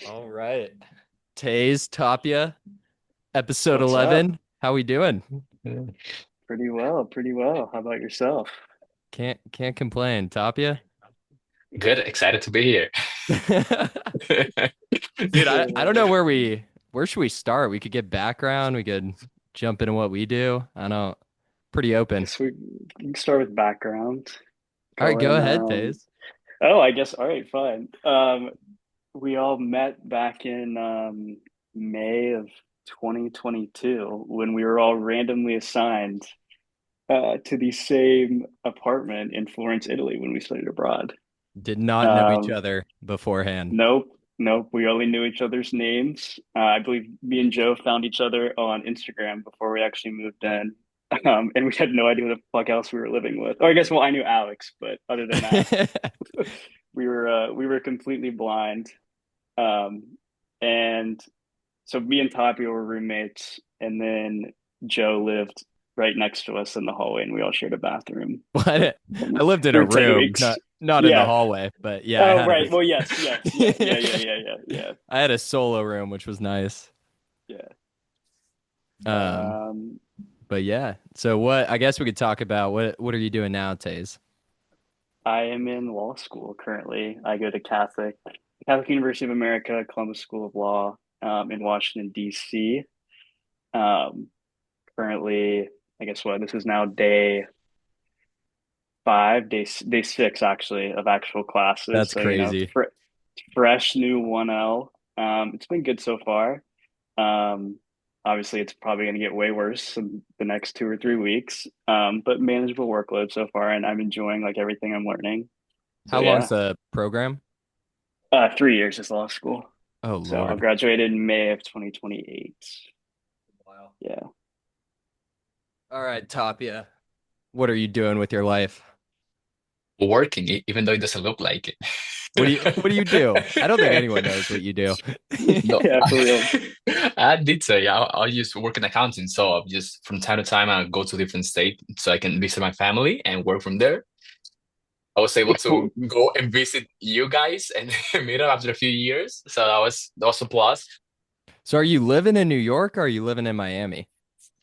All right. Tays, Tapia, episode What's up? 11. How we doing? Yeah. Pretty well, pretty well. How about yourself? Can't complain. Tapia? Good, excited to be here. Dude, I don't know where should we start? We could get background, we could jump into what we do. I don't pretty open. Guess we can start with background. All right, go Going, ahead, Tays. I guess, all right, fine. We all met back in May of 2022 when we were all randomly assigned to the same apartment in Florence, Italy when we studied abroad. Did not know each Um, other beforehand. Nope, nope. We only knew each other's names. I believe me and Joe found each other on Instagram before we actually moved in. And we had no idea what the fuck else we were living with. Or I guess, well, I knew Alex, but other than that, we were completely blind. Um, and so me and Tapia were roommates, and then Joe lived right next to us in the hallway, and we all shared a bathroom What? I lived in a for 10 room, weeks. not in the Yeah. hallway, but yeah, I Oh, had right. Well, yes, yes, yeah, yeah, yeah, a yeah, yeah, yeah, I had a solo room, which was nice. yeah. Um, Um, but yeah. So what I guess we could talk about what are you doing now, Tays? I am in law school currently. I go to Catholic University of America, Columbus School of Law, in Washington, D.C. Um, Currently, I guess what this is now day five, day six actually of actual classes. That's So crazy. fresh new 1L. It's been good so far. Um, Obviously, it's probably going to get way worse in the next 2 or 3 weeks. But manageable workload so far, and I'm enjoying like everything I'm learning. So How long's yeah. the program? 3 years is law school. Oh So I'll Lord. graduate in May of 2028. Wow. Yeah. All right, Tapia. What are you doing with your life? Working, even though it doesn't look like What do you do? I don't think anyone it. knows what you do. No, Yeah, for real. I did say I used to work in accounting, so I just from time to time I go to different state so I can visit my family and work from there. I was able to go and visit you guys and meet up after a few years, so that was a plus. So are you living in New York or are you living in Miami?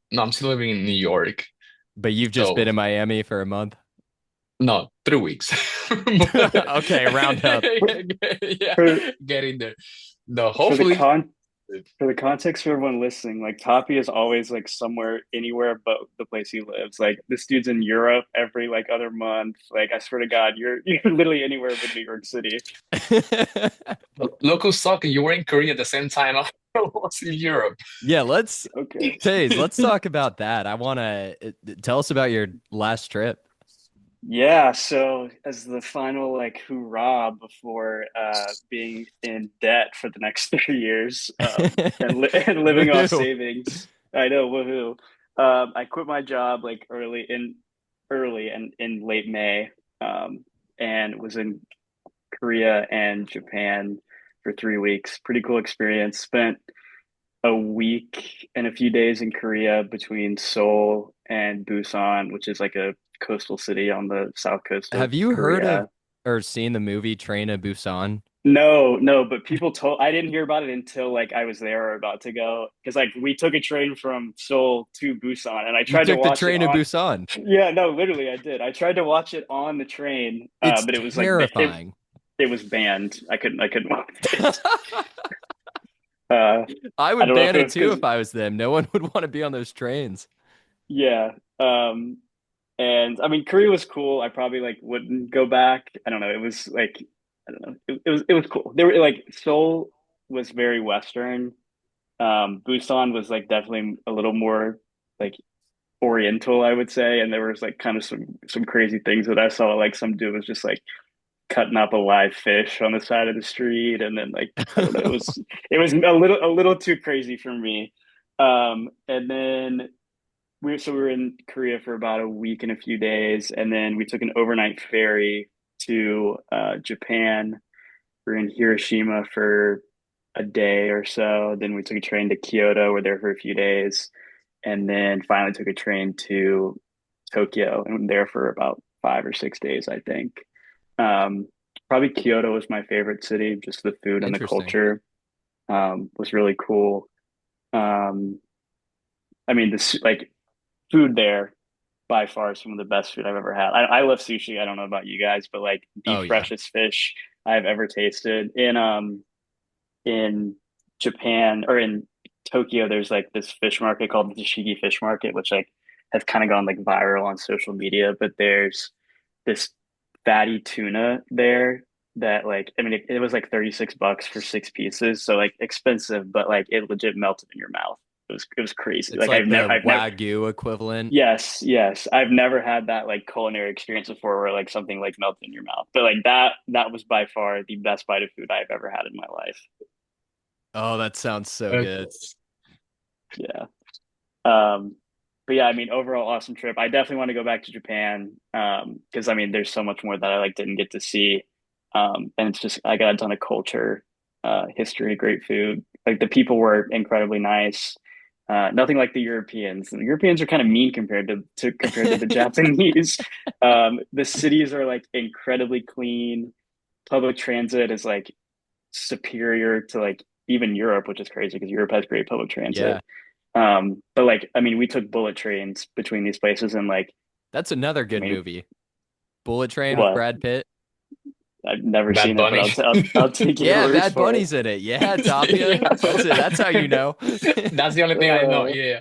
No, I'm still living in New York, But you've just been so in Miami for a month? no, 3 weeks. Okay, round up. Yeah, For getting there. No, for the hopefully. con for the context for everyone listening, like Tapi is always like somewhere anywhere but the place he lives. Like this dude's in Europe every like other month. Like I swear to God, you're literally anywhere but New York City. Local soccer, you were in Korea at the same time I was in Europe. Yeah, let's Okay. Taze, let's talk about that. I want to tell us about your last trip. Yeah, so as the final like hoorah before being in debt for the next 3 years and living off Woohoo. savings, I know, woohoo. I quit my job like early and in late May, and was in Korea and Japan for 3 weeks. Pretty cool experience. Spent a week and a few days in Korea between Seoul and Busan, which is like a coastal city on the south coast of Have you heard of Korea. or seen the movie Train to Busan? No, no, but people told I didn't hear about it until like I was there or about to go because like we took a train from Seoul to Busan and I You tried to took the watch it train to on. Busan. Yeah, no, literally I did. I tried to watch it on the train, It's but it was like terrifying. it was banned. I couldn't watch it. Uh, I I would don't know if ban it it was too because if I was them. No one would want to be on those trains. yeah. And I mean, Korea was cool. I probably like wouldn't go back. I don't know. It was like I don't know. It was cool. They were like Seoul was very Western. Busan was like definitely a little more like Oriental, I would say. And there was like kind of some crazy things that I saw. Like some dude was just like cutting up a live fish on the side of the street, and then like I don't know. It was a little too crazy for me. And then we were in Korea for about a week and a few days, and then we took an overnight ferry to Japan. We were in Hiroshima for a day or so. Then we took a train to Kyoto. We're there for a few days, and then finally took a train to Tokyo, and we're there for about 5 or 6 days, I think. Um, Probably Kyoto was my favorite city, just the food and the Interesting. culture. was really cool. Um, I mean, this like food there by far some of the best food I've ever had. I love sushi. I don't know about you guys, but like the Oh yeah. freshest fish I've ever tasted in Japan or in Tokyo. There's like this fish market called the Tashigi Fish Market, which like has kind of gone like viral on social media. But there's this fatty tuna there that like I mean it was like $36 for 6 pieces, so like expensive, but like it legit melted in your mouth. It was crazy. It's Like like the I've never Wagyu equivalent. yes, I've never had that like culinary experience before where like something like melted in your mouth. But like that was by far the best bite of food I've ever had in my life. Oh, that sounds so good. That's Yeah. Um, but yeah, I mean, overall, awesome trip. I definitely want to go back to Japan because I mean, there's so much more that I like didn't get to see. And it's just I got a ton of culture, history, great food. Like the people were incredibly nice. Nothing like the Europeans. The Europeans are kind of mean compared to the Japanese. The cities are like incredibly clean. Public transit is like superior to like even Europe, which is crazy because Europe has great public transit. Yeah. But like, I mean, we took bullet trains between these places and like, That's another I good mean, movie. Bullet Train with what? Brad Pitt. I've never Bad seen it, but Bunny. I'll take your Yeah, word Bad for it. Bunny's in it. Yeah, Tapia. Yeah. That's it. That's how you know. That's the only thing I know. Uh, Yeah.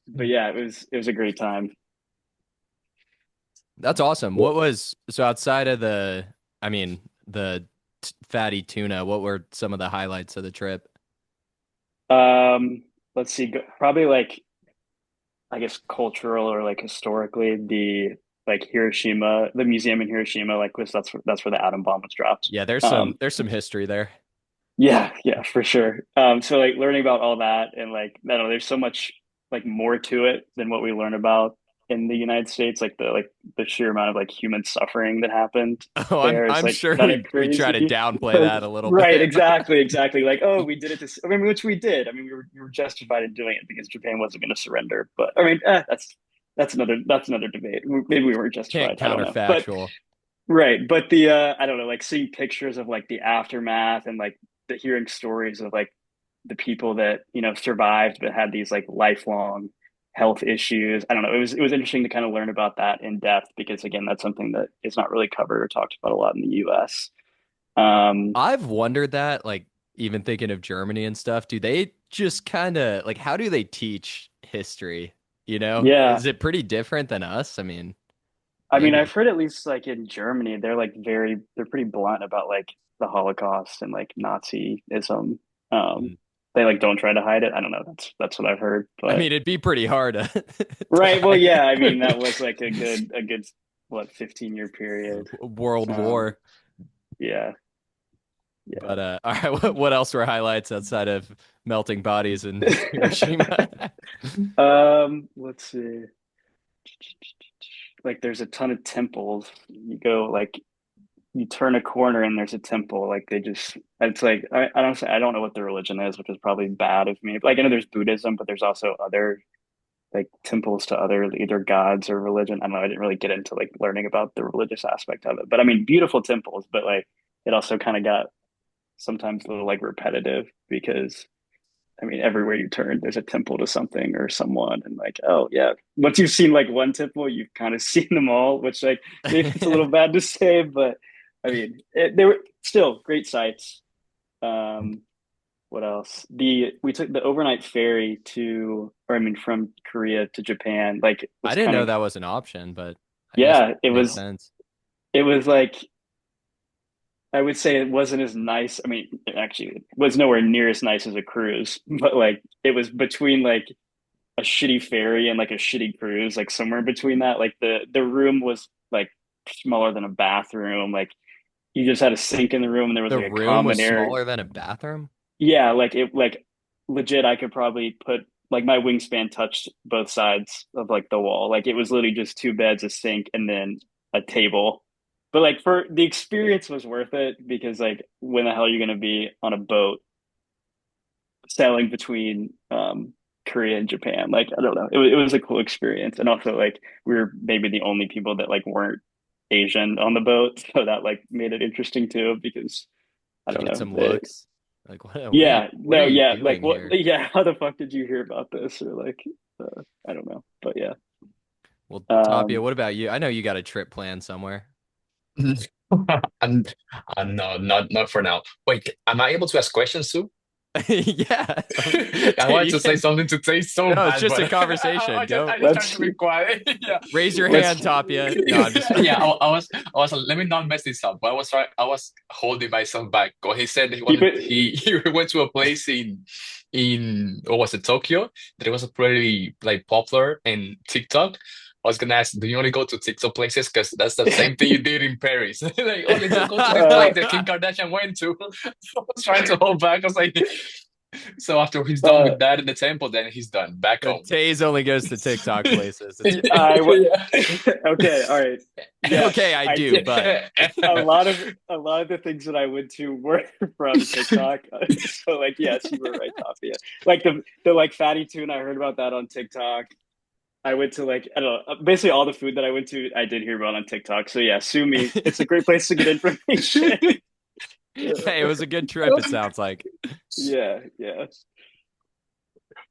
but yeah, it was a great time. That's awesome. Well, What was so outside of I mean, the fatty tuna, what were some of the highlights of the trip? Um, let's see, probably like I guess cultural or like historically, the like Hiroshima, the museum in Hiroshima, like was that's where the atom bomb was dropped. Yeah, Um, there's some history there. yeah, for sure. So like learning about all that and like I don't know, there's so much like more to it than what we learn about in the United States. Like the sheer amount of like human suffering that happened Oh, there is I'm like sure kind of we try to crazy. downplay Like that a little right, bit, but exactly. Like oh, we did it to. I mean, which we did. I mean, we were justified in doing it because Japan wasn't going to surrender. But I mean, that's another debate. Maybe we weren't can't justified. I don't know. But counterfactual. right, but the I don't know, like seeing pictures of like the aftermath and like the hearing stories of like the people that survived but had these like lifelong health issues. I don't know. It was interesting to kind of learn about that in depth because again, that's something that is not really covered or talked about a lot in the U.S. Um, I've wondered that, like even thinking of Germany and stuff, do they just kind of like how do they teach history? You know, yeah, is it pretty different than us? I mean, I mean, maybe. I've heard at least like in Germany, they're pretty blunt about like the Holocaust and like Nazism. Um, Mm. they like don't try to hide it. I don't know. That's what I've heard, I but. mean, it'd be pretty hard to, to Right. Well, hide yeah. I mean, that was like a good what 15-year period. World Um, War. yeah, yeah. But all right, what else were highlights outside of melting bodies in Hiroshima? Let's see. Like, there's a ton of temples. You go like you turn a corner and there's a temple. Like they just, it's like I don't know what the religion is, which is probably bad of me. Like I know there's Buddhism, but there's also other like temples to other either gods or religion. I don't know. I didn't really get into like learning about the religious aspect of it, but I mean, beautiful temples, but like it also kind of got sometimes a little like repetitive because I mean, everywhere you turn, there's a temple to something or someone, and like, oh yeah, once you've seen like one temple, you've kind of seen them all, which like maybe it's a little bad to say, but I mean, they were still great sights. Um, what else? The we took the overnight ferry to, or I mean, from Korea to Japan. Like, I was didn't kind know of that was an option, but I guess it yeah. It makes was sense. it was like I would say it wasn't as nice. I mean, it actually was nowhere near as nice as a cruise, but like it was between like a shitty ferry and like a shitty cruise, like somewhere between that. Like the room was like smaller than a bathroom. Like you just had a sink in the room and there was The like a room was common area. smaller than a bathroom. Yeah, like it like legit I could probably put like my wingspan touched both sides of like the wall. Like it was literally just two beds, a sink, and then a table. But like for the experience was worth it because like when the hell are you gonna be on a boat sailing between Korea and Japan? Like I don't know. It was a cool experience. And also like we were maybe the only people that like weren't Asian on the boat. So that like made it interesting too because I Did you don't get know. some looks? Like, Yeah, what are no, you yeah, like doing what? here? Yeah, how the fuck did you hear about this? Or like, I don't know, but yeah. Well, Tapia, Um, what about you? I know you got a trip planned somewhere. And no, not for now. Wait, am I able to ask questions too? Yeah. I wanted You to say can. something to say so No, it's bad, just a but conversation. I Go just tried let's to be quiet. Yeah. raise your let's hand, Tapia. No, I'm just Yeah, I was like, let me not mess this up. But I was holding myself back. When he said he keep wanted, it. he went to a place in what was it, Tokyo? That it was a pretty like popular in TikTok. I was gonna ask, do you only go to TikTok places? Because that's the same thing you did in Paris. Like, oh, let's go to this place that Kim Kardashian went to. I was trying to hold back. I was like, so after he's done Uh, with that in the temple, then he's done back The home. Tays only goes to TikTok places. It's I w Yeah. Okay, all right. okay, Yes, I I do, did. but A lot of the things that I went to were from TikTok. So like, yes, you were right, Tapia. Like the like fatty tuna, I heard about that on TikTok. I went to like I don't know, basically all the food that I went to, I did hear about on TikTok. So yeah, sue me. It's a great place to get information. hey, it was a good trip, it sounds like. Yeah, yeah.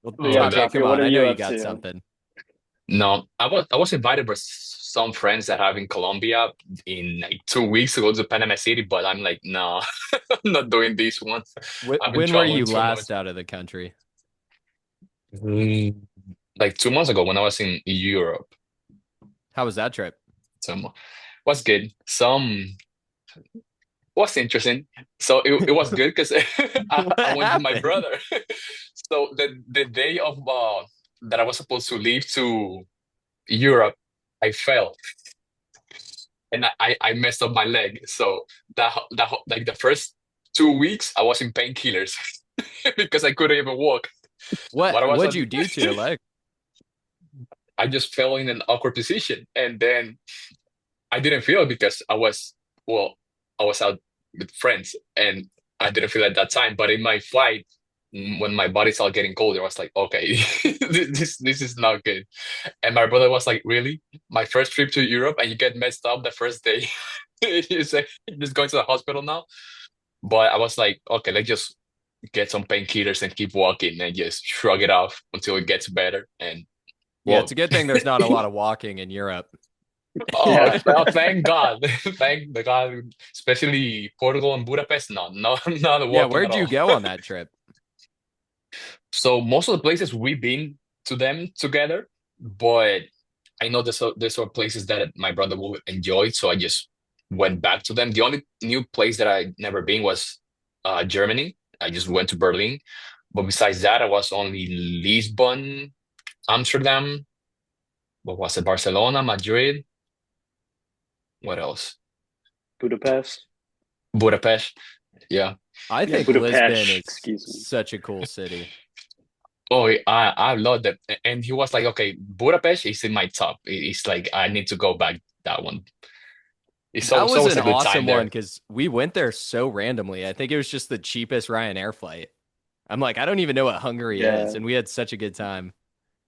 Well, But yeah, Oh, that Tapia, come Tapia, what on. are I know you you up got to? something. no, I was invited by some friends that have in Colombia in like 2 weeks to go to Panama City, but I'm like, no, I'm not doing this one. I've been When were traveling you too much. last out of the country? Mm, like 2 months ago when I was in Europe, How was that trip? some was good. Some was interesting. So it was good because What I went with my happened? brother. So the day of that I was supposed to leave to Europe, I fell and I messed up my leg. So like the first 2 weeks I was in painkillers because I couldn't even walk. But What'd you do to your leg? I just fell in an awkward position, and then I didn't feel it because well, I was out with friends, and I didn't feel at that time. But in my flight, when my body started getting colder, I was like, okay, this is not good. And my brother was like, really? My first trip to Europe, and you get messed up the first day? You say just going to the hospital now? But I was like, okay, let's just get some painkillers and keep walking and just shrug it off until it gets better. And Yeah, it's a well, good thing there's not a lot of walking in Europe. oh, Yeah. thank God, thank the God, especially Portugal and Budapest. No, no, not Yeah, walking at where'd you all. go on that trip? So most of the places we've been to them together, but I know there's some places that my brother will enjoy, so I just went back to them. The only new place that I never been was Germany. I just went to Berlin, but besides that, I was only Lisbon, Amsterdam. What was it? Barcelona, Madrid. What else? Budapest. Budapest. Yeah. I Yeah, think Lisbon Budapest. is Excuse me. such a cool city. Oh, I love that. And he was like, okay, Budapest is in my top. It's like I need to go back that one. That It's was always an a good time awesome one there. because we went there so randomly. I think it was just the cheapest Ryanair flight. I'm like, I don't even know what Hungary is, Yeah, and we had such a good time.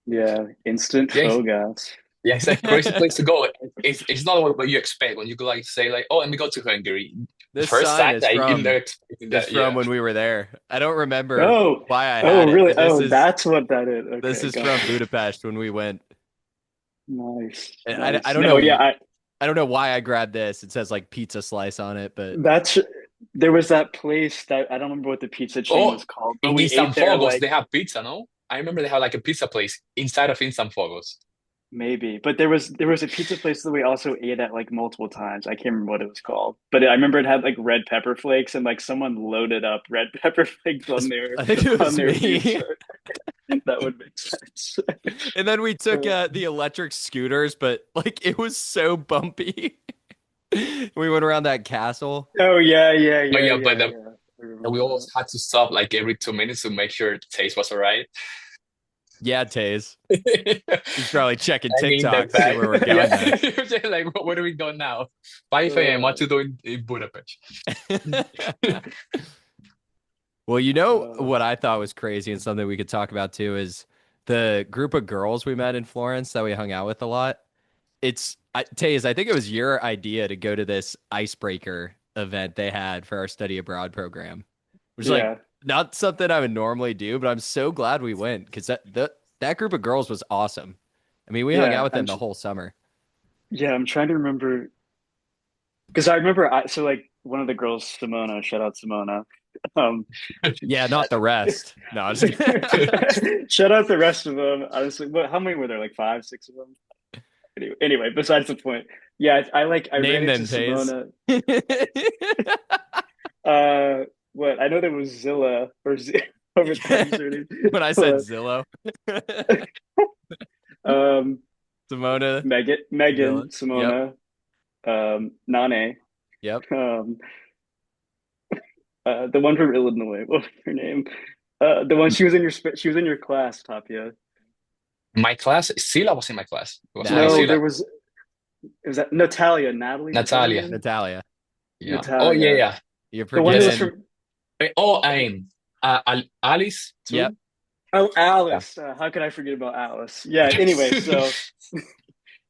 yeah. Instant Yeah, phobos. yeah, it's a crazy place to go. It's not what you expect when you go like say like, oh, let me go to Hungary. This First sign time that you're not expecting is that. from Yeah. when we were there. I don't remember Oh, why I oh, had it, really? but Oh, that's what that is. this Okay, is got from it. Budapest when we went. Nice, And I nice. don't No, know yeah, I don't know why I grabbed this. It says like pizza slice on it, but that's there was that place that I don't remember what the pizza chain Oh, was called, but in we ate Instant there Fogos, like they have pizza, no? I remember they have like a pizza place inside of Instant Fogos. maybe. But there was a pizza place that we also ate at like multiple times. I can't remember what it was called, but I remember it had like red pepper flakes and like someone loaded up red pepper flakes I think it on was their me. pizza. That would make sense. And then we took the electric scooters, but like it was so bumpy. We went around that castle. Oh yeah, yeah, Oh yeah, yeah, yeah, yeah. I we remember always that. had to stop like every 2 minutes to make sure the taste was all right. Yeah, Tays. He's probably checking Hanging in the TikTok, see back. where we're Yeah. going next. Just like, what do we go now? 5 a.m. What Uh, to do in Budapest? Well, you know uh, what I thought was crazy and something we could talk about too is the group of girls we met in Florence that we hung out with a lot. Tays, I think it was your idea to go to this icebreaker event they had for our study abroad program, which is like yeah. not something I would normally do, but I'm so glad we went because that group of girls was awesome. I mean, we hung out Yeah, with them the whole summer. I'm trying to remember because I remember so like one of the girls, Simona, shout out Simona. Um, Yeah, not the rest. No, I was just shout out the rest of them. Honestly, what? How many were there? Like five, six of them. Anyway, besides the point. Yeah, I ran name into them, Tays. Simona. What? I know there was Zilla or over that was her name. When I said Zillow, Um, Simona, Megan, Zilla. Yep. Simona, Nane, Yep. um, the one from Illinois. What was her name? The one she was in your class, Tapia. My class, Sila was in my class. It was only Natalie. No, Sila. there was. It was that Natalia, Natalie. Is that her Natalia. name? Natalia. Yeah. Oh yeah, Natalia, yeah. You're the one who was forgetting. from. Oh, Alice Yep. too. Oh, Yeah. Alice. How could I forget about Alice? Yeah. Anyway, so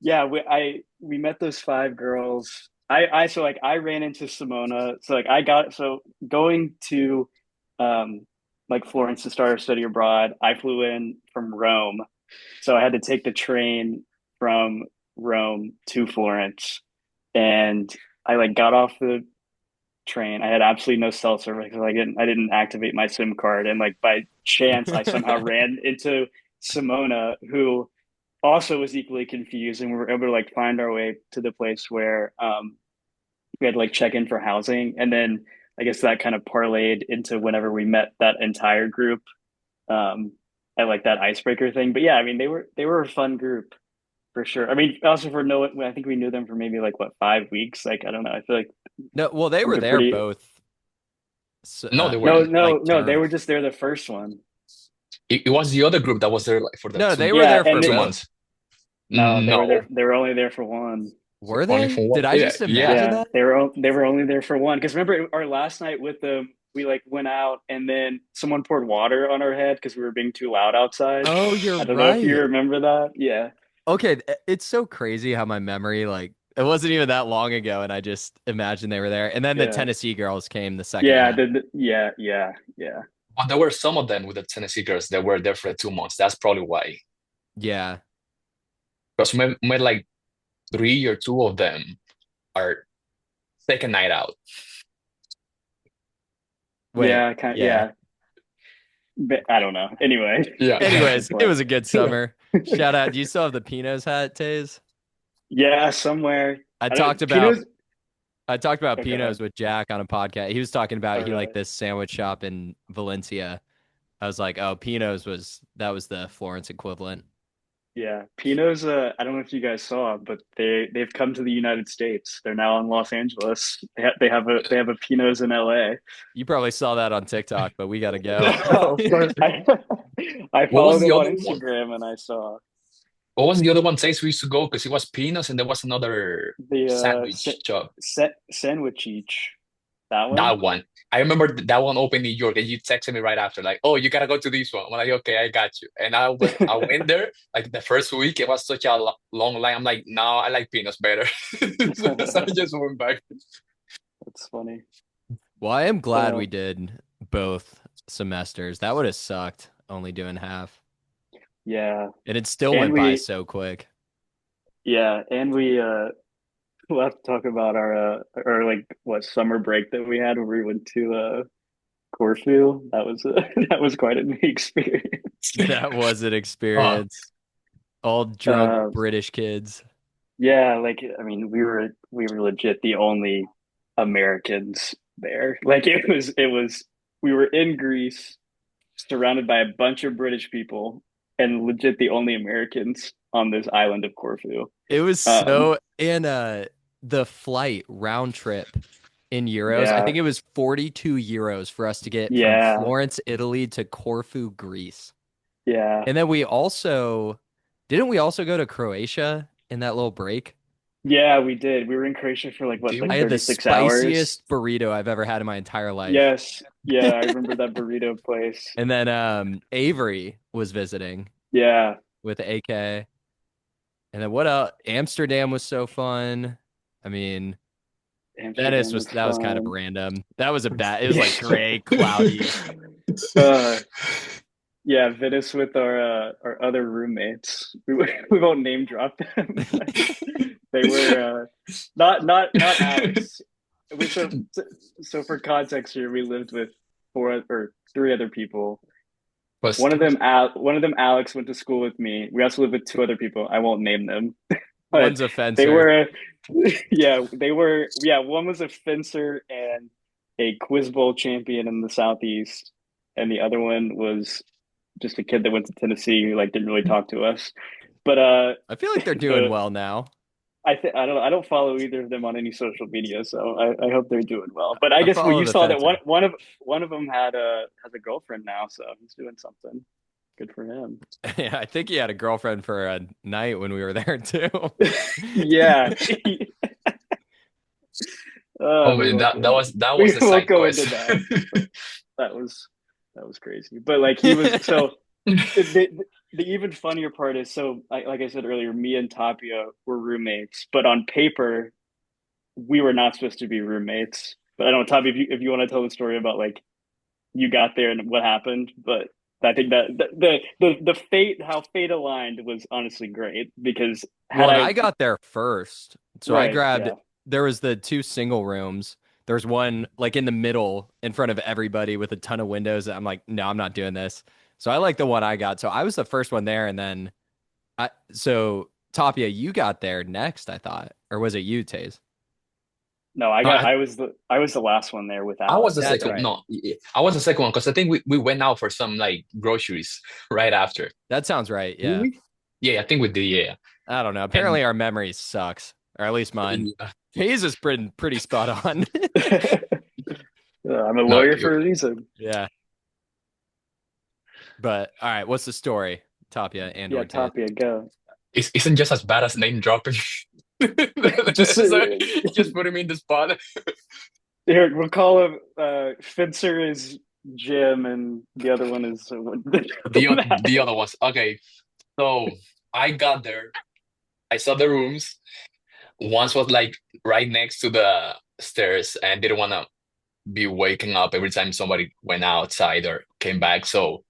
yeah, we met those five girls. So like I ran into Simona. So like I got so going to um like Florence to start a study abroad. I flew in from Rome, so I had to take the train from Rome to Florence, and I like got off the train. I had absolutely no cell service because I didn't activate my SIM card, and like by chance I somehow ran into Simona, who also was equally confused, and we were able to like find our way to the place where we had to like check in for housing, and then I guess that kind of parlayed into whenever we met that entire group um, at like that icebreaker thing. But yeah, I mean they were a fun group for sure. I mean, also for no, I think we knew them for maybe like what 5 weeks. Like I don't know. I feel like No, well, they it was were a there pretty both, No, they no weren't. no like no. They were term. just there the first one. It was the other group that was there like for the No, two they were Yeah, there for for and two it, both. months. no, they were there. No, They were only there for one. Were only they? for one. Did I Yeah, just yeah. imagine Yeah, that? they were only there for one. Because remember our last night with them, we like went out and then someone poured water on our head because we were being too loud outside. Oh, you're I don't know if you right. remember that. Yeah, Okay, it's so crazy how my memory, like, it wasn't even that long ago, and I just imagined they were there. And then the yeah, Tennessee girls came the second yeah, night. yeah. But there were some of them with the Tennessee girls that were there for 2 months. That's probably why. Yeah. Because we met like three or two of them our second night out. Wait. Yeah. Yeah. But I don't know. Anyway, Yeah. besides the Anyways, it point. was a good summer. Shout out. Do you still have the Pinos hat, Tays? Yeah, somewhere. I I talked don't. about Pino's. I talked about Okay, go Pinos ahead. with Jack on a podcast. He was talking about All he liked right. this sandwich shop in Valencia. I was like, oh, Pinos was that was the Florence equivalent. Yeah, Pino's. I don't know if you guys saw, but they've come to the United States. They're now in Los Angeles. They have a Pino's in LA. You probably saw that on TikTok, but we gotta go. No, of course. I What follow was the them on other one? Instagram, and I saw What was the other one place we used to go? Because it was Pinos and there was another the sandwich shop. sandwich each. That one. That one. I remember that one opened in New York and you texted me right after, like, oh, you gotta go to this one. I'm like, okay, I got you. And I went there, like the first week, it was such a long line. I'm like, no, I like Pinos better. So I just went back. That's funny. Well, I am glad we Uh, did both semesters. That would have sucked only doing half. yeah, And it still and went by we so quick. yeah, and we we'll have to talk about our like what summer break that we had where we went to Corfu. That was that was quite an experience. That was an Oh, experience. All drunk Uh, British kids. yeah, like I mean, we were legit the only Americans there. Like it was we were in Greece, surrounded by a bunch of British people, and legit the only Americans on this island of Corfu. It was Um, so and the flight round trip in euros, I yeah, think it was 42 euros for us to get from yeah, Florence, Italy to Corfu, Greece. yeah, And then we also didn't we also go to Croatia in that little break? yeah. We did. We were in Croatia for like what, do I like had the 36 hours. spiciest burrito I've ever had in my entire life. Yes, yeah, I remember that burrito place. And then Avery was visiting Yeah, with AK. And then what else? Amsterdam was so fun. I mean, Venice Amsterdam was was that was kind of fun. random. That was a bad. It was like gray, cloudy. Uh, yeah, Venice with our other roommates. We won't name drop them, but they were not Alex. We so for context here, we lived with four or three other people. Was One of them Alex went to school with me. We also lived with two other people. I won't name them, but One's a they fencer. were yeah, one was a fencer and a quiz bowl champion in the Southeast, and the other one was just a kid that went to Tennessee who like didn't really talk to us. But I feel like they're doing the well now. I don't follow either of them on any social media, so I hope they're doing well. But I I guess well, follow you the saw that fencer. one of them had a has a girlfriend now, so he's doing something. Good for him. Yeah, I think he had a girlfriend for a night when we were there too. Yeah. oh We man, won't that go that into was that was we the won't side go into quest. that. But that was that was crazy. But like he was so the even funnier part is so like I said earlier, me and Tapia were roommates, but on paper we were not supposed to be roommates. But I don't know, Tapia, if you want to tell the story about like you got there and what happened, but I think that the fate how fate aligned was honestly great because Well, had and I I got there first. So I right, grabbed, yeah. there was the two single rooms. There was one like in the middle in front of everybody with a ton of windows. I'm like, no, I'm not doing this. So I like the one I got. So I was the first one there. And then so Tapia, you got there next, I thought. Or was it you, Tays? No, No, I was the last one there with I was the Alex. That's second. right. No, I was the second one because I think we went out for some like groceries right after. That sounds right. Did Yeah. we? Yeah, I think we did. Yeah, I don't know. and Apparently our memory sucks, or at least mine. yeah, Tays is pretty spot on. I'm a no, lawyer for a reason. Yeah. But all right, what's the story, Tapia and Yeah, or Tays? Tapia, go. it isn't just as bad as name dropping. Just So, just putting me in the spot. here, we'll call him Fencer is Jim, and the other one is The other ones. Okay, so I got there. I saw the rooms. Once was like right next to the stairs, and didn't want to be waking up every time somebody went outside or came back. So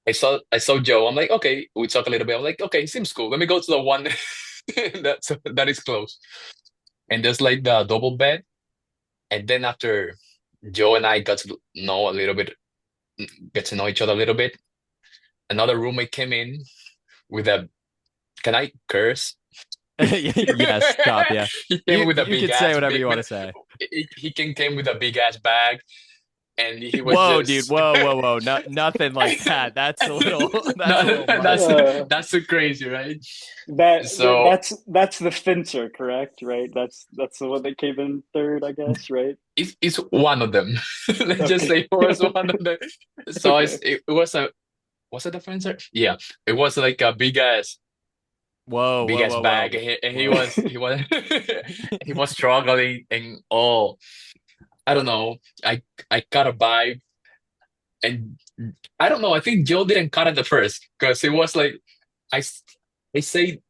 I saw Joe. I'm like, okay, we talk a little bit. I'm like, okay, seems cool. Let me go to the one that is close. And there's like the double bed. And then after Joe and I got to know a little bit, get to know each other a little bit, another roommate came in with a, can I curse? Yes, Tapia. He came You with a you big could say ass whatever big you want with to say. he came with a big ass bag and he was Whoa, dude. just Whoa. No, nothing like that. That's a little that's a no, little much. uh, that's too crazy, right? that So that's the Fencer, correct? Right? That's the one that came in third, I guess, right? it's one of them. Let's just Okay. say it was one of them. So Okay. it was a was it a fencer? Yeah, it was like a big ass Whoa. bag, and he Whoa. was he was struggling and all. I don't know. I got a vibe, and I don't know. I think Joe didn't cut it at first because it was like I s- I say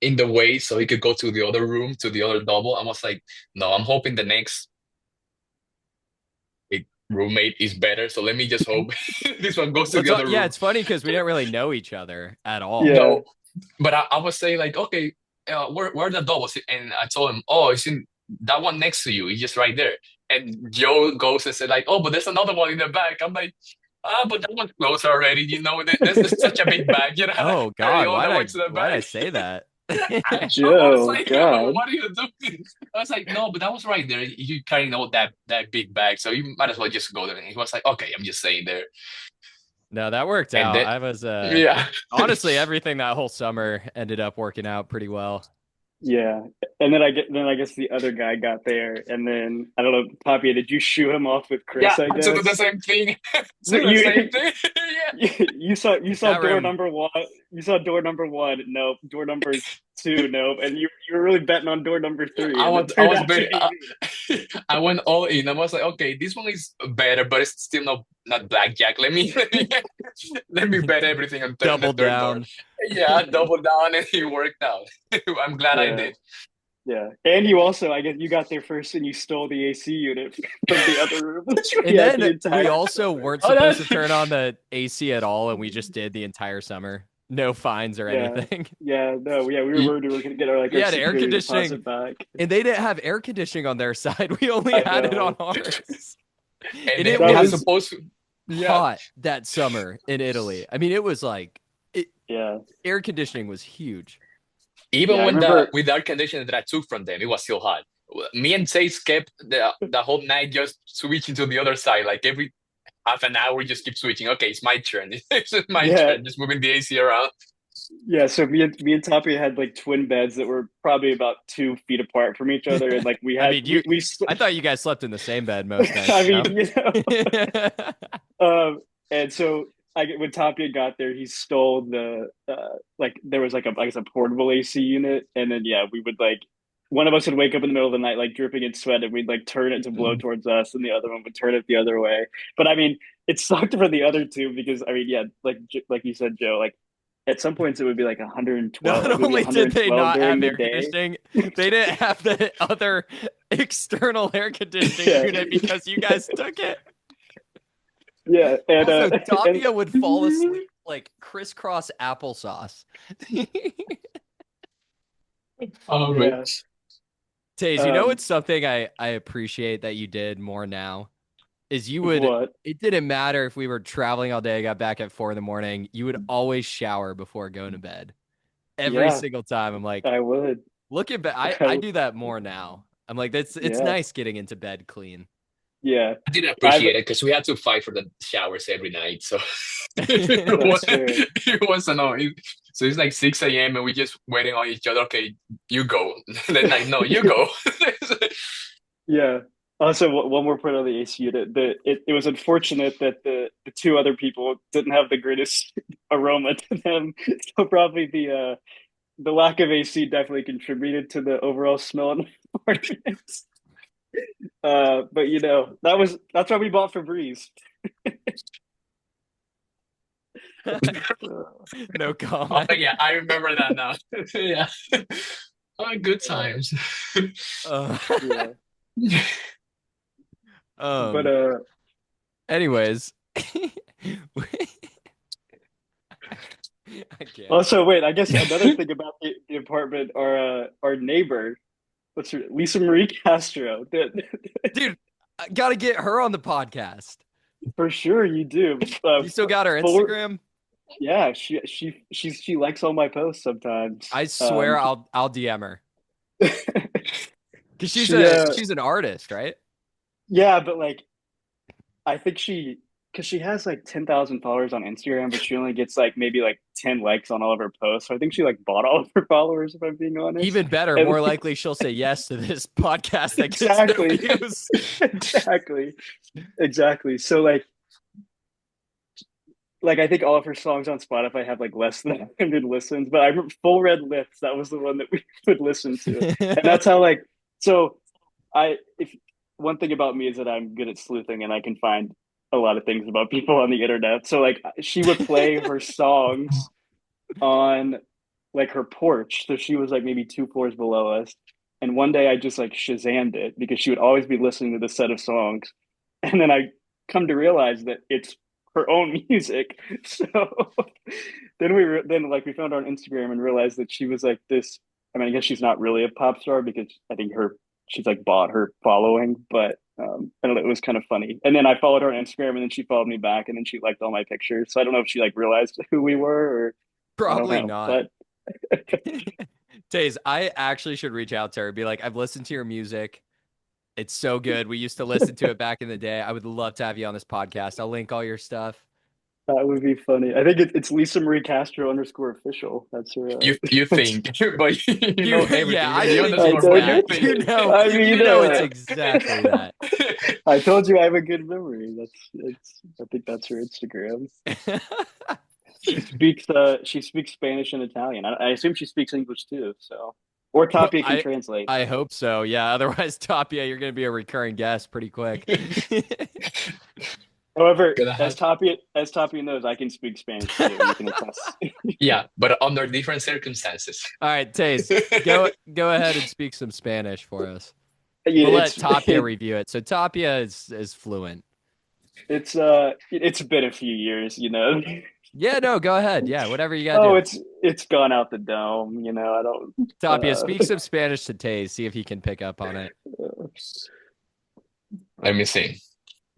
in the way so he could go to the other room to the other double. I was like, no, I'm hoping the next roommate is better. So let me just hope this one goes to the other Yeah, room. it's funny because we didn't really know each other at all. Yeah. No, but I was saying like, okay, where are the doubles? And I told him, oh, it's in that one next to you. It's just right there. And Joe goes and said like, oh, but there's another one in the back. I'm like, ah, but that one's closed already. You know, there's such a big bag. You know, I Oh carry God, all that way to the why'd I back. say that? I was Joe, like, God. what are you doing? I was like, no, but that was right there. You carrying all that big bag, so you might as well just go there. And he was like, okay, I'm just saying there. No, that worked And out. then, I was yeah. honestly everything that whole summer ended up working out pretty well. Yeah. And then I guess the other guy got there, and then I don't know, Tapia, did you shoo him off with Yeah, Chris, I to do the guess? same thing. No, To the same thing. Yeah. you saw That door room. number one. You saw door number one. Nope. Door number two. Nope. And you were really betting on door number three, and it I turned was out to very be me. I went all in. I was like, okay, this one is better, but it's still not blackjack. Let me bet everything on the Double third door. down. Yeah, I doubled down and it worked out. I'm glad I Yeah. did. Yeah, and you also, I guess, you got there first, and you stole the AC unit from the other room. We And had the then we entire also summer. weren't Oh, supposed to that's turn on the AC at all, and we just did the entire summer. No fines or Yeah, anything. yeah, no, yeah, we were worried we were gonna get our like We our had air security conditioning, deposit back. and they didn't have air conditioning on their side. We only I had it on know ours. and And then it we that have was was, supposed to, yeah. hot that summer in Italy. I mean, it was like yeah, air conditioning was huge. yeah. Even I when remember. with the air conditioner that I took from them, it was still hot. Me and Tays kept the whole night just switching to the other side. Like every half an hour, just keep switching. Okay, it's my turn. It's my Yeah, turn. Just moving the AC around. yeah. So me and Tapia had like twin beds that were probably about 2 feet apart from each other, and like we I had mean, you. we I thought you guys slept in the same bed most nights. I No. mean, and so when Tapia got there, he stole the like there was like a I guess a portable AC unit, and then yeah, we would like one of us would wake up in the middle of the night like dripping in sweat, and we'd like turn it to blow towards us, and the other one would turn it the other way. But I mean, it sucked for the other two because I mean, yeah, like you said, Joe, like at some points it would be like 112, like it Not would be only did they 112 not during have the air day. conditioning, they didn't have the other external air conditioning Yeah, unit because you guys took it. yeah, Also, and Tapia would fall asleep like crisscross applesauce. Oh man. yeah, Tays, you know um, it's something I appreciate that you did more now is you would what? it didn't matter if we were traveling all day, got back at 4 in the morning, you would always shower before going to bed. Every Yeah, single time. I'm like, I would. looking back, I do that more now. I'm like, it's Yeah, nice getting into bed clean. yeah. I didn't I've appreciate it because we had to fight for the showers every night. So That's fair. it was annoying. So it's like 6 a.m. and we just waiting on each other. Okay, you go. Then like, no, you go. Yeah. Also, one more point on the AC unit. It was unfortunate that the two other people didn't have the greatest aroma to them. So probably the lack of AC definitely contributed to the overall smell in the apartment. But that's why we bought Febreze. Uh, No Oh comment. yeah, I remember that now. Yeah. Oh, good times. Uh, yeah. But um. Anyways, I can't. also wait, I guess another thing about the apartment, our neighbor, what's her Lisa Marie Castro. Dude, I gotta get her on the podcast. For sure you do. You still got her For Instagram? Yeah, she likes all my posts sometimes. I swear I'll DM her because She she's an artist, right? yeah, but like I think because she has like 10,000 followers on Instagram, but she only gets like maybe like 10 likes on all of her posts. So I think she like bought all of her followers, if I'm being honest. Even better, And more likely she'll say yes to this podcast that gets no exactly, views. exactly, exactly. So like I think all of her songs on Spotify have like less than 100 listens, but I remember Full Red Lips, that was the one that we would listen to. And that's how like so I if one thing about me is that I'm good at sleuthing and I can find a lot of things about people on the internet. So like she would play her songs on like her porch. So she was like maybe 2 floors below us. And one day I just like Shazammed it because she would always be listening to this set of songs. And then I come to realize that it's her own music. So then like we found her on Instagram and realized that she was like this. I mean, I guess she's not really a pop star because I think she's like bought her following, but I don't know, it was kind of funny. And then I followed her on Instagram and then she followed me back and then she liked all my pictures. So I don't know if she like realized who we were or I don't Probably know. not. But Taze, I actually should reach out to her, be like, I've listened to your music. It's so good. We used to listen to it back in the day. I would love to have you on this podcast. I'll link all your stuff. that would be funny. I think it's Lisa Marie Castro underscore official. That's her You that's, think, but you You, know yeah, everything. I You think I underscore, told but you. you exact. think. I mean You know, it's exactly that. I told you I have a good memory. I think that's her Instagram. She speaks Spanish and Italian. I assume she speaks English too. So, or Tapia can I translate. I hope so. Yeah. Otherwise, Tapia, you're gonna be a recurring guest pretty quick. However, Gonna have As Tapia knows, I can speak Spanish too. You can attest. yeah, but under different circumstances. All right, Tays, go ahead and speak some Spanish for us. Yeah, We'll let Tapia review it. So Tapia is fluent. it's been a few years, you know. Yeah, no, go ahead. Yeah, whatever you gotta Oh, do. it's gone out the dome, you know. I don't. Tapia, speak some Spanish to Tays. See if he can pick up on it. Let me see.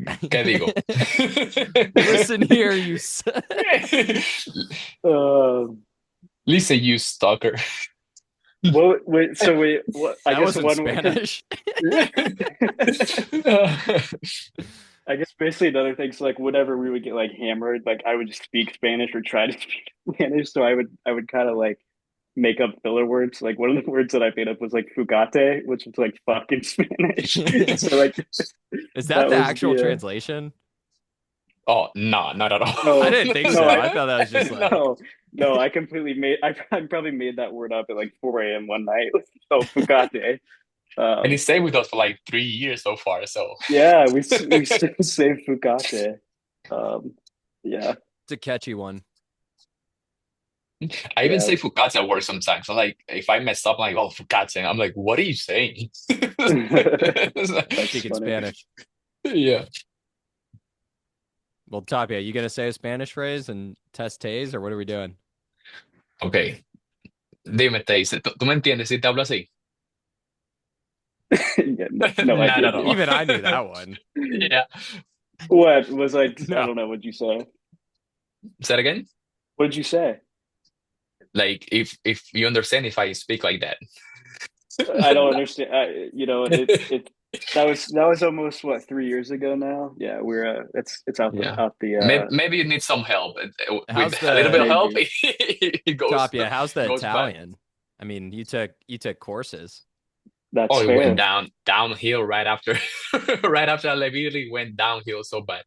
¿Qué digo? Listen here, you. Uh, Listen, you stalker. wait. What? I That guess wasn't one way. Spanish. I guess basically another thing. So like whenever we would get like hammered, like I would just speak Spanish or try to speak Spanish. So I would kind of like make up filler words. Like one of the words that I made up was like fugate, which is like fucking Spanish. So like Is that that the was actual translation? Oh, no, not at I all. didn't think no so. I I thought that was just like no I completely made I probably made that word up at like 4 a.m. one night. So fugate. And he Um, stayed with us for like 3 years so far. So yeah, we still say fugate. Um, yeah, it's a catchy one. I even yeah. say focaccia at work sometimes. I'm like, if I mess up, I'm like, oh, focaccia. I'm like, what are you saying? That's Speaking funny. Spanish. Yeah. Well, Tapia, you gonna say a Spanish phrase and test Tays, or what are we doing? Ok. Dime, te dice, ¿tú me entiendes si te hablo así? Yeah, no Not idea, at all. Even I knew that one. dude. Yeah. What was I No. don't know what'd you say. Say it again? What did you say? Like, if you understand if I speak like that. I don't understand. You know, it that was almost what 3 years ago now. Yeah, we're it's Yeah. out the Maybe you need some help. With How's a little bit the of help, maybe it Tapia? How's the goes back. Italian? I mean, you took courses. that's Oh, it went fair. downhill right after right after I immediately went downhill so bad.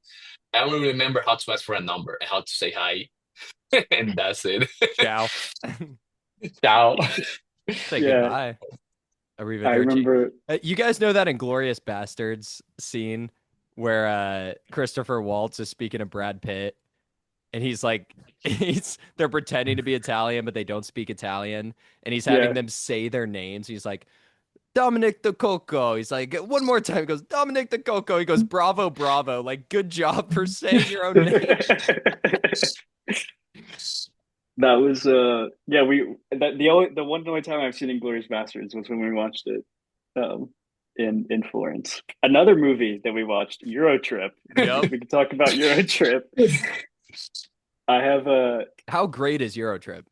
I only remember how to ask for a number and how to say hi, and that's it. Ciao. Ciao. Say Yeah, goodbye. I Arrivederci. remember. You guys know that Inglorious Bastards scene where Christopher Waltz is speaking to Brad Pitt and he's like he's they're pretending to be Italian but they don't speak Italian and he's having Yeah, them say their names. He's like Dominic the Coco. He's like one more time. He goes Dominic the Coco. He goes bravo, bravo. Like good job for saying your own name. that was yeah the one and only time I've seen Inglourious Basterds was when we watched it um in Florence. Another movie that we watched, Euro Trip. Yep. We can talk about Euro Trip. I have a How great is Eurotrip?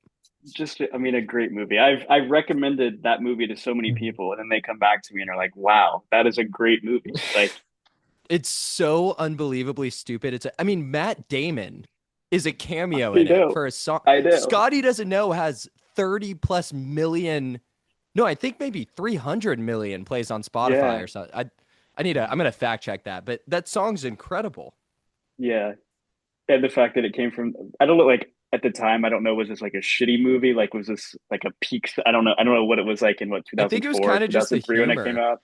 just I mean a great movie. I've recommended that movie to so many people and then they come back to me and are like, "Wow, that is a great movie." Like It's so unbelievably stupid. I mean, Matt Damon is a cameo I in it know. for a song. I know. Scotty Doesn't Know has 30 plus million. No, I think maybe 300 million plays on Spotify Yeah. or something. I'm going to fact check that, but that song's incredible. Yeah. And the fact that it came from I don't know like at the time I don't know was this like a shitty movie like was this like a peak I don't know what it was like in what I think it was 2004 kind of just the 2003 when it came humor. out.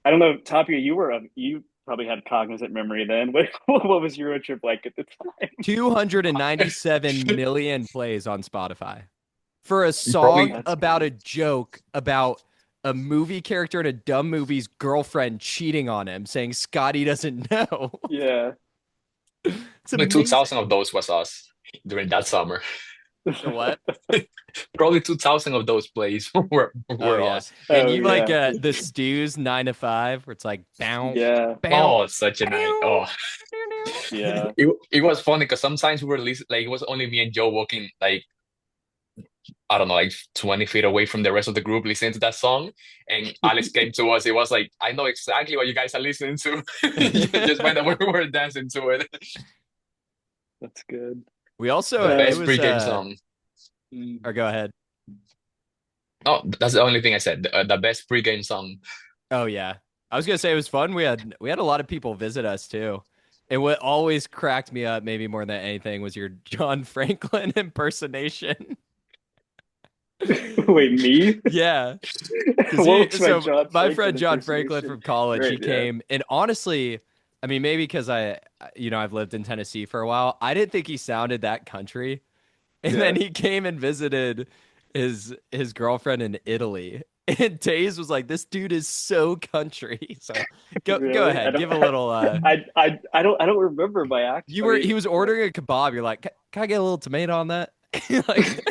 I don't know, Tapia, you probably had cognizant memory then. What was Euro Trip like at the time? 297 million plays on Spotify for a song Probably That's about a crazy. joke about a movie character in a dumb movie's girlfriend cheating on him, saying Scotty doesn't know. Yeah. It's Probably 2,000 amazing. of those was us during that summer. The what? Probably 2,000 of those plays Oh were yeah. us. And Oh you like yeah. the Stews 9 to 5, where it's like bow, Yeah. bow, Oh, such a night. bow, Oh, Yeah. it was funny because sometimes we were listening, like it was only me and Joe walking like I don't know, like 20 feet away from the rest of the group listening to that song. And Alex came to us. It was like, I know exactly what you guys are listening to. Just by the way we were dancing to it. That's good. We also The it best Um was pregame song. or go ahead. Oh, that's the only thing I said. The best pregame song. Oh yeah. I was gonna say it was fun. We had a lot of people visit us too. And what always cracked me up, maybe more than anything, was your John Franklin impersonation. wait, me? Yeah. Because What was my so John my friend Franklin John Franklin impersonation? from college, he Right, yeah. came and honestly, I mean, maybe because I've lived in Tennessee for a while. I didn't think he sounded that country. And then Yeah. he came and visited his girlfriend in Italy. And Tays was like, "This dude is so country." So go Really? I ahead, don't give a little I don't remember my act. you I were mean, he was ordering a kebab. You're like, Can I get a little tomato on that?" Like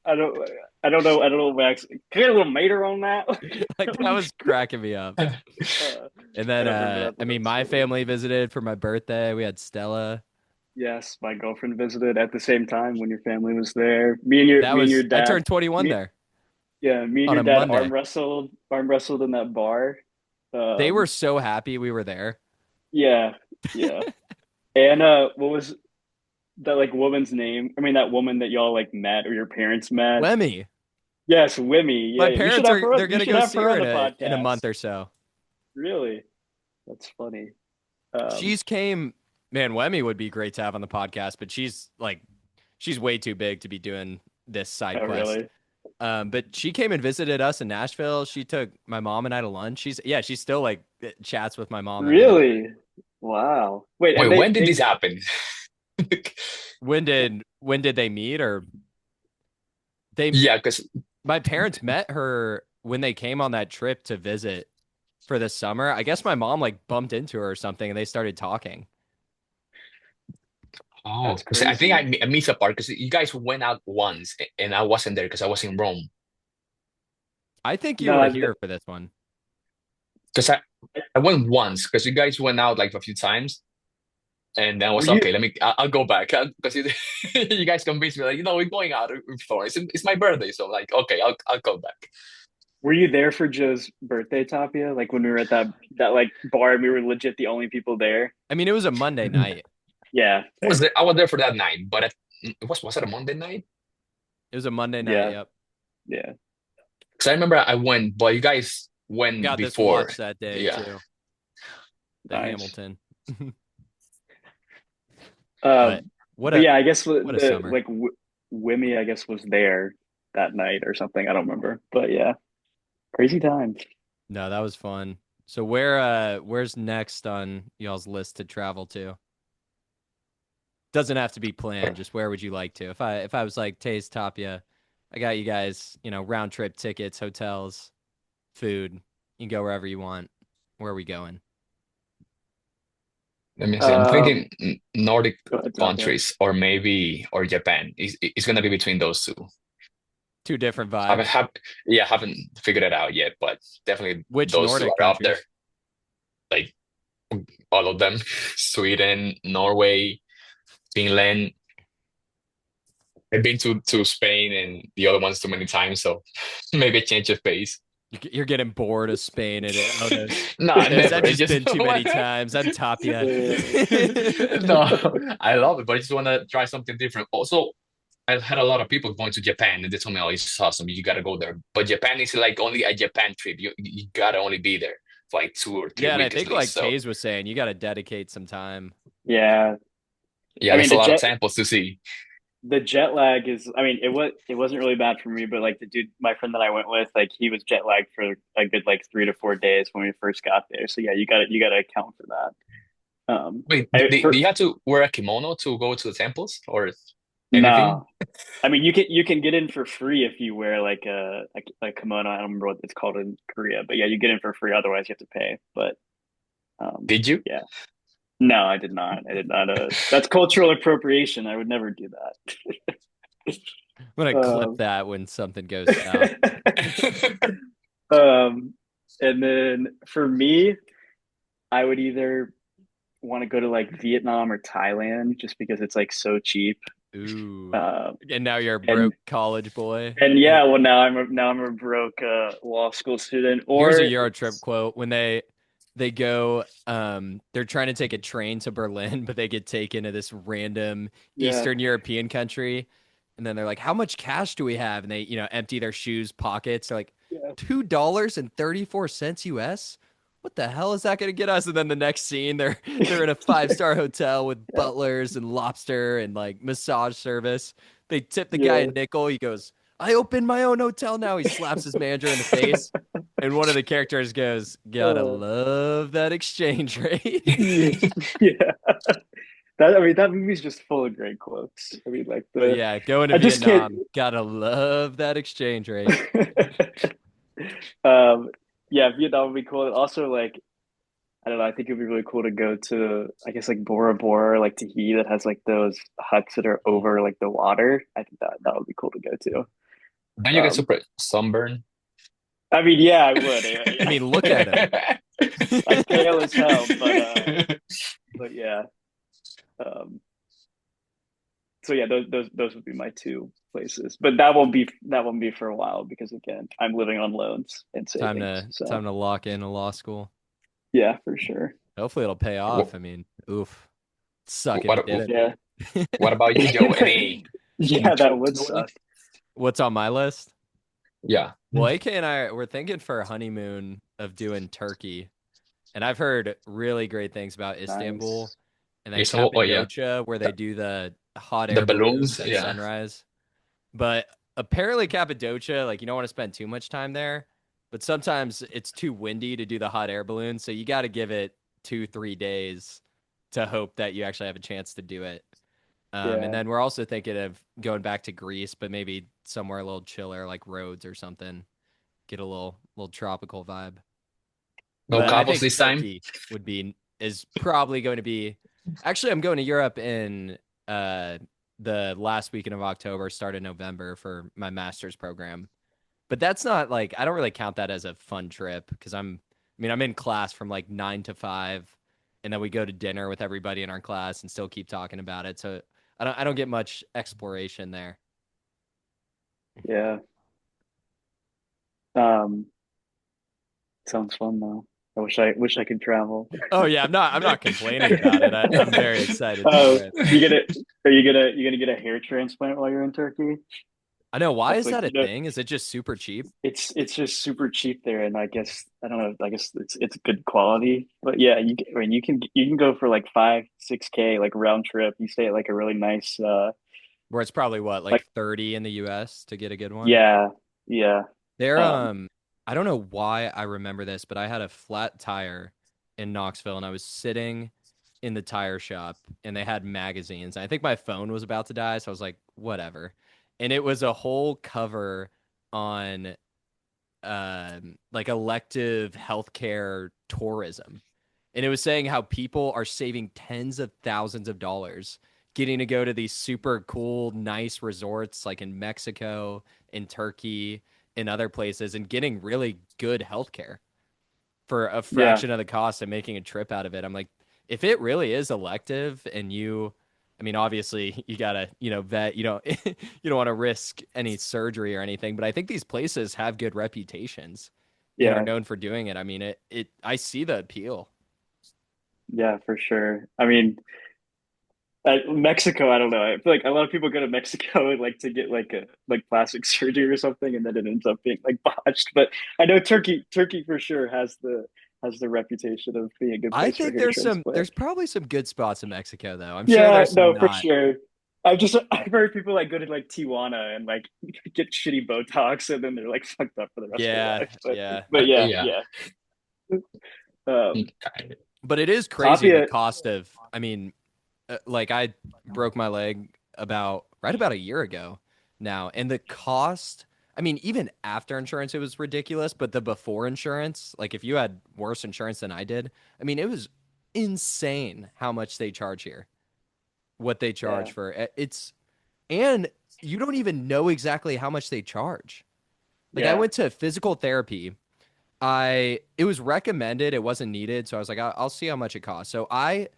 I don't I don't know my accent. Can I get a little mater on that? like that was cracking me up. And I then don't remember that, I but mean that's my funny. family visited for my birthday. We had Stella. Yes, my girlfriend visited at the same time when your family was there. Me and your I dad, turned 21 me there yeah, me and on your a dad Monday. arm wrestled in that bar. They were Um, so happy we were there. yeah, yeah. And what was that like woman's name? I mean, that woman that y'all like met or your parents met. Wemmy. Yes, Wimmy. My Yeah, you should parents have are her. they're You gonna should go have see her her on the in a month podcast. or so. Really, that's funny. Um, She's came, man, Wemmy would be great to have on the podcast, but she's way too big to be doing this side oh, quest. really? But she came and visited us in Nashville. She took my mom and I to lunch. She's still like chats with my mom every day. Really? Wow. Wait, Wait, and when did this happen? When did they meet or they Yeah, because my parents met her when they came on that trip to visit for the summer. I guess my mom like bumped into her or something and they started talking. oh, that's 'cause I think crazy. I missed a part because you guys went out once and I wasn't there because I was in Rome. I think you were No, here for this one. Because I went once because you guys went out like a few times, and then I were was you okay. I'll go back because you, you guys convinced me like we're going out with Thor. It's my birthday, so like okay, I'll go back. were you there for Joe's birthday, Tapia? Like when we were at that like bar and we were legit the only people there? I mean, it was a Monday night. Yeah, I was there for that night, but was it a Monday night? It was a Monday night. yeah, Yep. yeah. Because I remember I went, but you guys We went got this before. watch that day Yeah. too. The Nice. Hamilton. But Um, what but a yeah, I guess what a the summer. like Wimmy, I guess was there that night or something. I don't remember, but yeah, crazy times. No, that was fun. So where's next on y'all's list to travel to? Doesn't have to be planned, just where would you like to? If I was like Tays Tapia, I got you guys, round trip tickets, hotels, food. You can go wherever you want. Where are we going? Let me see. I'm Um, thinking Nordic Go ahead, Tapia. countries or Japan. It's gonna be between those two. Two different Haven't vibes. have yeah, haven't figured it out yet, but definitely Which those two Nordic are up there. countries? Like all of them. Sweden, Norway, Finland. I've been to Spain and the other ones too many times, so maybe a change of pace. You're getting bored of Spain and it. Oh no, No, Tays, never. I've It's just just been too many times. I'm Tapia. no, I love it, but I just want to try something different. Also, I've had a lot of people going to Japan and they told me, "Oh, it's awesome. You gotta go there." But Japan is like only a Japan trip. You gotta only be there for like 2 or 3 Yeah, and I weeks at think least. like So Tays was saying, you got to dedicate some time. Yeah, yeah, I mean there's a lot of temples to see. the jet lag is. I mean it wasn't really bad for me, but like the dude, my friend that I went with, like he was jet lagged for a good like 3 to 4 days when we first got there. So yeah, you got to account for that. Wait, I do for you have to wear a kimono to go to the temples or anything? no, I mean you can get in for free if you wear like a kimono. I don't remember what it's called in Korea, but yeah, you get in for free. Otherwise, you have to pay. But Did you? yeah, no, I did not. I did not. That's cultural appropriation. I would never do that. I'm gonna clip Um, that when something goes south. um, and then for me, I would either want to go to like Vietnam or Thailand just because it's like so cheap. Ooh, Uh, and now you're a and broke college boy. and yeah, well now I'm a broke law school student. Here's a Or Euro trip quote when they go they're trying to take a train to Berlin, but they get taken to this random yeah, Eastern European country. And then they're like, "How much cash do we have?" And they, empty their shoes pockets. They're like, yeah, $2.34 US. What the hell is that going to get us? And then the next scene, they're in a 5-star hotel with yeah, butlers and lobster and like massage service. They tip the guy a yeah. nickel. He goes, I opened my own hotel now. He slaps his manager in the face. And one of the characters goes, gotta Uh, love that exchange rate. yeah, yeah. That I mean, that movie's just full of great quotes. I mean, like But the yeah, going to I just can't. Vietnam, gotta love that exchange rate. um, yeah, Vietnam would be cool. And also, like I don't know, I think it'd be really cool to go to, I guess, like Bora Bora, like Tahiti, that has like those huts that are Oh, over like the water. I think that would be cool to go to. Don't you get Um, super sunburn? I mean, yeah, I would. I mean, look at him. I'm pale as hell, but yeah. Um, so yeah, those would be my two places. But that won't be for a while because again, I'm living on loans and Time savings. to So time to lock in a law school. yeah, for sure. Hopefully it'll pay What off. I mean, oof. Suck if it what didn't. Yeah. what about you, Joe? Any Yeah, that trips would going? suck. What's on my list? Yeah. Well, AK and I were thinking for a honeymoon of doing Turkey. And I've heard really great things about Istanbul Nice. and then It's all, oh yeah. Cappadocia, where they The, do the hot the air balloons, balloons at yeah. sunrise. But apparently, Cappadocia, like, you don't want to spend too much time there. But sometimes it's too windy to do the hot air balloon. So you got to give it 2, 3 days to hope that you actually have a chance to do it. And Yeah. then we're also thinking of going back to Greece, but maybe somewhere a little chiller, like Rhodes or something. Get a little tropical vibe. No But I couples think this time? Turkey is probably going to be. Actually, I'm going to Europe in uh the last weekend of October, start of November for my master's program. But that's not like I don't really count that as a fun trip because I'm in class from like 9 to 5, and then we go to dinner with everybody in our class and still keep talking about it. So I don't get much exploration there. Yeah. Um, sounds fun though. I wish I could travel. Oh yeah, I'm not complaining about it. I'm very excited for Oh, it. are you gonna get a hair transplant while you're in Turkey? I know. Why That's is like that a thing? Is it just super cheap? it's just super cheap there, and I guess I don't know. I guess it's good quality, but yeah, I mean you can go for like 5, 6K like round trip. You stay at like a really nice Where it's probably what, like like 30 in the US to get a good one? yeah, yeah. There, Um, I don't know why I remember this, but I had a flat tire in Knoxville and I was sitting in the tire shop and they had magazines. I think my phone was about to die, so I was like, whatever. And it was a whole cover on like elective healthcare tourism. And it was saying how people are saving tens of thousands of dollars getting to go to these super cool, nice resorts like in Mexico, in Turkey, in other places, and getting really good healthcare for a yeah, fraction of the cost and making a trip out of it. I'm like, if it really is elective and I mean, obviously you gotta, vet, you don't want to risk any surgery or anything, but I think these places have good reputations and are yeah, known for doing it. I mean, I see the appeal. yeah, for sure. I mean, Mexico, I don't know. I feel like a lot of people go to Mexico like to get like a like plastic surgery or something, and then it ends up being like botched. But I know Turkey for sure has the reputation of being a good I place for think hair transplant. there's probably some good spots in Mexico though. I'm sure Yeah, there's some no, for not. sure. I've heard people like go to like Tijuana and like get shitty Botox and then they're like fucked up for the rest of their Yeah, life. But yeah. but yeah, Yeah. yeah. Um, But it is crazy the Tapia, cost of, I mean, like I broke my leg right about a year ago now, and the cost, I mean, even after insurance, it was ridiculous, but the before insurance, like if you had worse insurance than I did, I mean, it was insane how much they charge here, what they charge yeah, for it's, and you don't even know exactly how much they charge. Like I yeah. went to physical therapy. It was recommended, it wasn't needed, so I was like, I'll see how much it costs. So I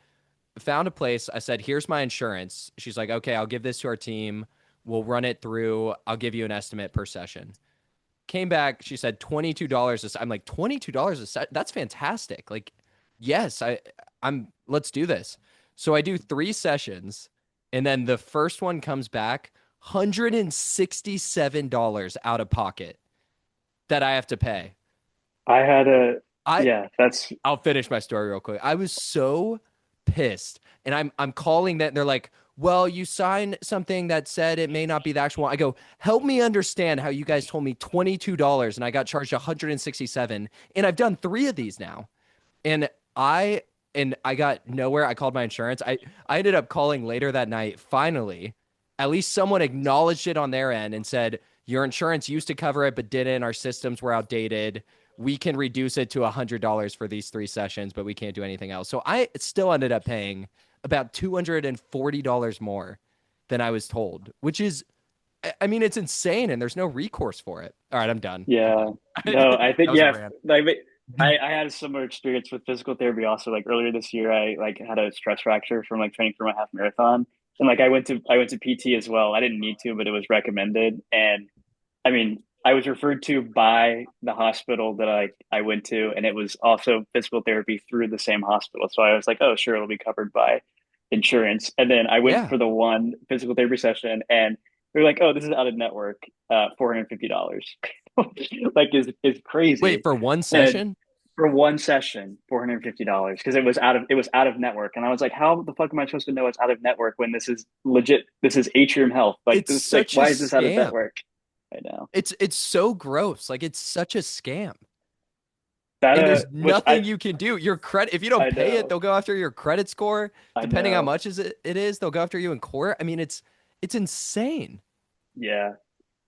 found a place. I said, "Here's my insurance." She's like, "Okay, I'll give this to our team. We'll run it through. I'll give you an estimate per session." Came back. She said $22. I'm like, $22 a set. That's fantastic. Like, yes, I'm. Let's do this. So I do 3 sessions, and then the first one comes back $167 out of pocket that I have to pay. I had a I yeah, that's I'll finish my story real quick. I was so pissed. And I'm calling that and they're like, well, you signed something that said it may not be the actual one. I go, help me understand how you guys told me $22 and I got charged 167. And I've done three of these now. And I I got nowhere. I called my insurance. I ended up calling later that night. Finally, at least someone acknowledged it on their end and said, your insurance used to cover it, but didn't. Our systems were outdated. We can reduce it to $100 for these three sessions, but we can't do anything else. So I still ended up paying about $240 more than I was told, which is, I mean, it's insane and there's no recourse for it. All right, I'm done. I'm Yeah. done. No, I That think was a yeah, rant. like I had a similar experience with physical therapy also. Like earlier this year I like had a stress fracture from like training for my half marathon. And like I went to PT as well. I didn't need to, but it was recommended. And I mean, I was referred to by the hospital that I went to, and it was also physical therapy through the same hospital. So I was like, oh, sure, it'll be covered by insurance. And then I went Yeah. for the one physical therapy session, and they're like, oh, this is out of network, $450. Like is Wait, crazy. for one And session? for one session, $450 because it was out of network. And I was like, how the fuck am I supposed to know it's out of network when this is legit? This is Atrium Health. Like It's this, like such a why is this out of scam. network? I know. It's so gross. Like it's such a scam. That And there's which nothing you can do. Your credit, if you don't I pay it, know, they'll go after your credit score. I Depending how know. much it is, they'll go after you in court. I mean, it's insane. Yeah.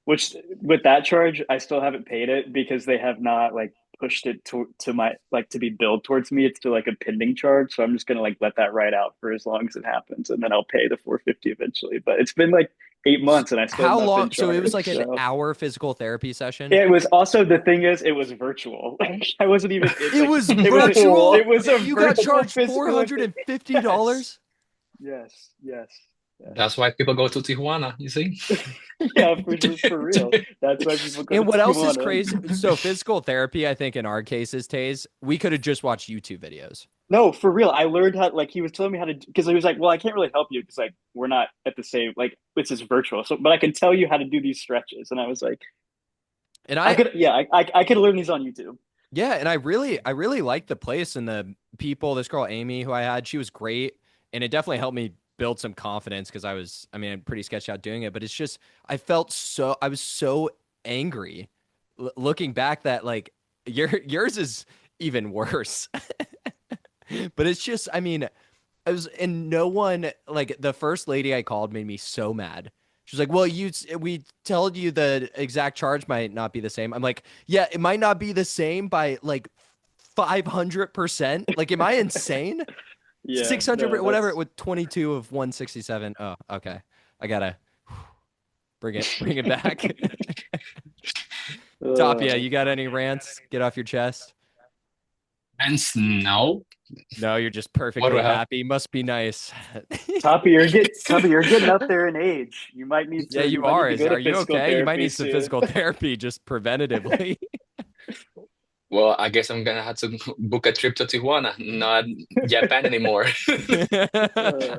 Which with that charge, I still haven't paid it because they have not like pushed it to my like to be billed towards me. It's still like a pending charge, so I'm just gonna like let that ride out for as long as it happens, and then I'll pay the 450 eventually. But it's been like 8 months, and I still have How not been long? So it was charged. like an So hour physical therapy session. it was also the thing is it was virtual. I wasn't even it It like was it was a, virtual. it was a You got virtual charged physical. Yes, $450. yes, yes, yes. That's why people go to Tijuana, you see? Yeah, for real. That's why people go to And what else is Tijuana. crazy? So physical therapy, I think in our cases, Tays, we could have just watched YouTube videos. No, for real. I learned how like he was telling me how to because he was like, well, I can't really help you because like we're not at the same like this is virtual. So, but I can tell you how to do these stretches. And I was like, And I could, yeah, I could learn these on YouTube. yeah, and I really liked the place and the people. This girl Amy, who I had, she was great, and it definitely helped me build some confidence because I mean, I'm pretty sketched out doing it, but it's just I was so angry looking back that like yours is even worse. But it's just, I mean, I was, and no one, like the first lady I called made me so mad. She's like, "Well, we told you the exact charge might not be the same." I'm like, "Yeah, it might not be the same by like 500%. Like, am I insane? Yeah, 600, no, whatever, that's with 22 of 167. Oh, okay. I gotta bring it back." Tapia, uh, you got any rants? Get off your chest. And no, No, you're just what do perfectly I have? happy. Must be nice. Toppy, you're getting up there in age. Yeah, You you might need are. to go Are to you physical okay? You might therapy need some soon. physical therapy just preventatively. Well, I guess I'm gonna have to book a trip to Tijuana, not Japan anymore. Uh,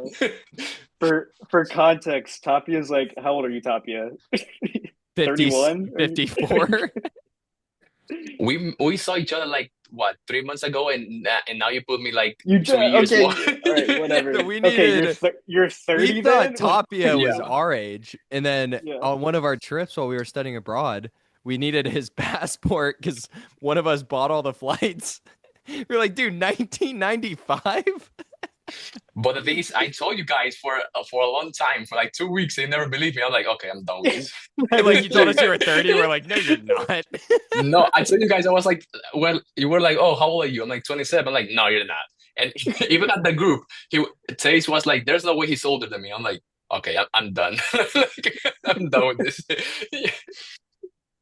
for context, Tapia is like, how old are you, Tapia? 50, 31? 54. We saw each other like what 3 months ago, and now you put me like You 2 years okay? more. All right, whatever. We Okay, needed, you're we 30 thought then. What? Tapia was Yeah. our age. And then Yeah. on one of our trips while we were studying abroad, we needed his passport because one of us bought all the flights. We were like, dude, 1995? But the thing is, I told you guys for a long time, for like 2 weeks, they never believed me. I'm like, okay, I'm done with this. That Like, is you told us you true. were 30. We're like, no, you're not. No, I told you guys I was like, well, you were like, oh, how old are you? I'm like 27. I'm like, no, you're not. And even at the group, Tays was like, there's no way he's older than me. I'm like, okay, I'm done. Like, I'm done with this.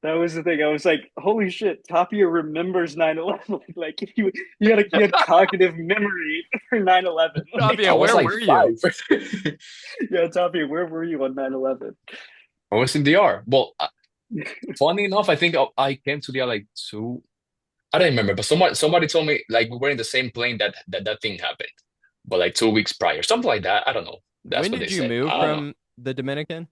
That was the thing. I was like, holy shit, Tapia remembers 9/11. Like you had cognitive memory for 9/11. Like, I Tapia, was where like were you? 5. yeah, Tapia, where were you on 9/11? I was in the R. Well, funny enough, I think I came to the R like two. I don't remember, but somebody told me like we were in the same plane that thing happened, but like 2 weeks prior, something like that. I don't know. That's When what they did you said. move I don't know. from the Dominican?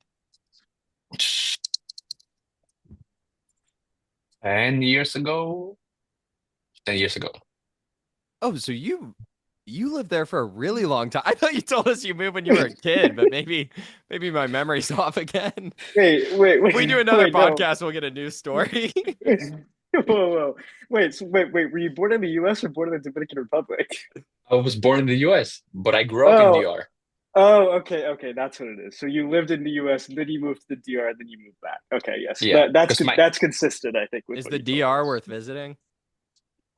10 years ago. 10 years ago. Oh, so you You lived there for a really long time. I thought you told us you moved when you were a kid, but maybe my memory's off again. If we do another No. podcast, we'll get a new story. Whoa, whoa. Wait. Were you born in the U.S. or born in the Dominican Republic? I was born in the US, but I grew up in Oh, DR. okay. That's what it is. So you lived in the U.S. and then you moved to the DR and then you moved back. Okay, yes. Yeah, That's because good. my That's consistent, I think, with Is what the you told DR us. worth visiting?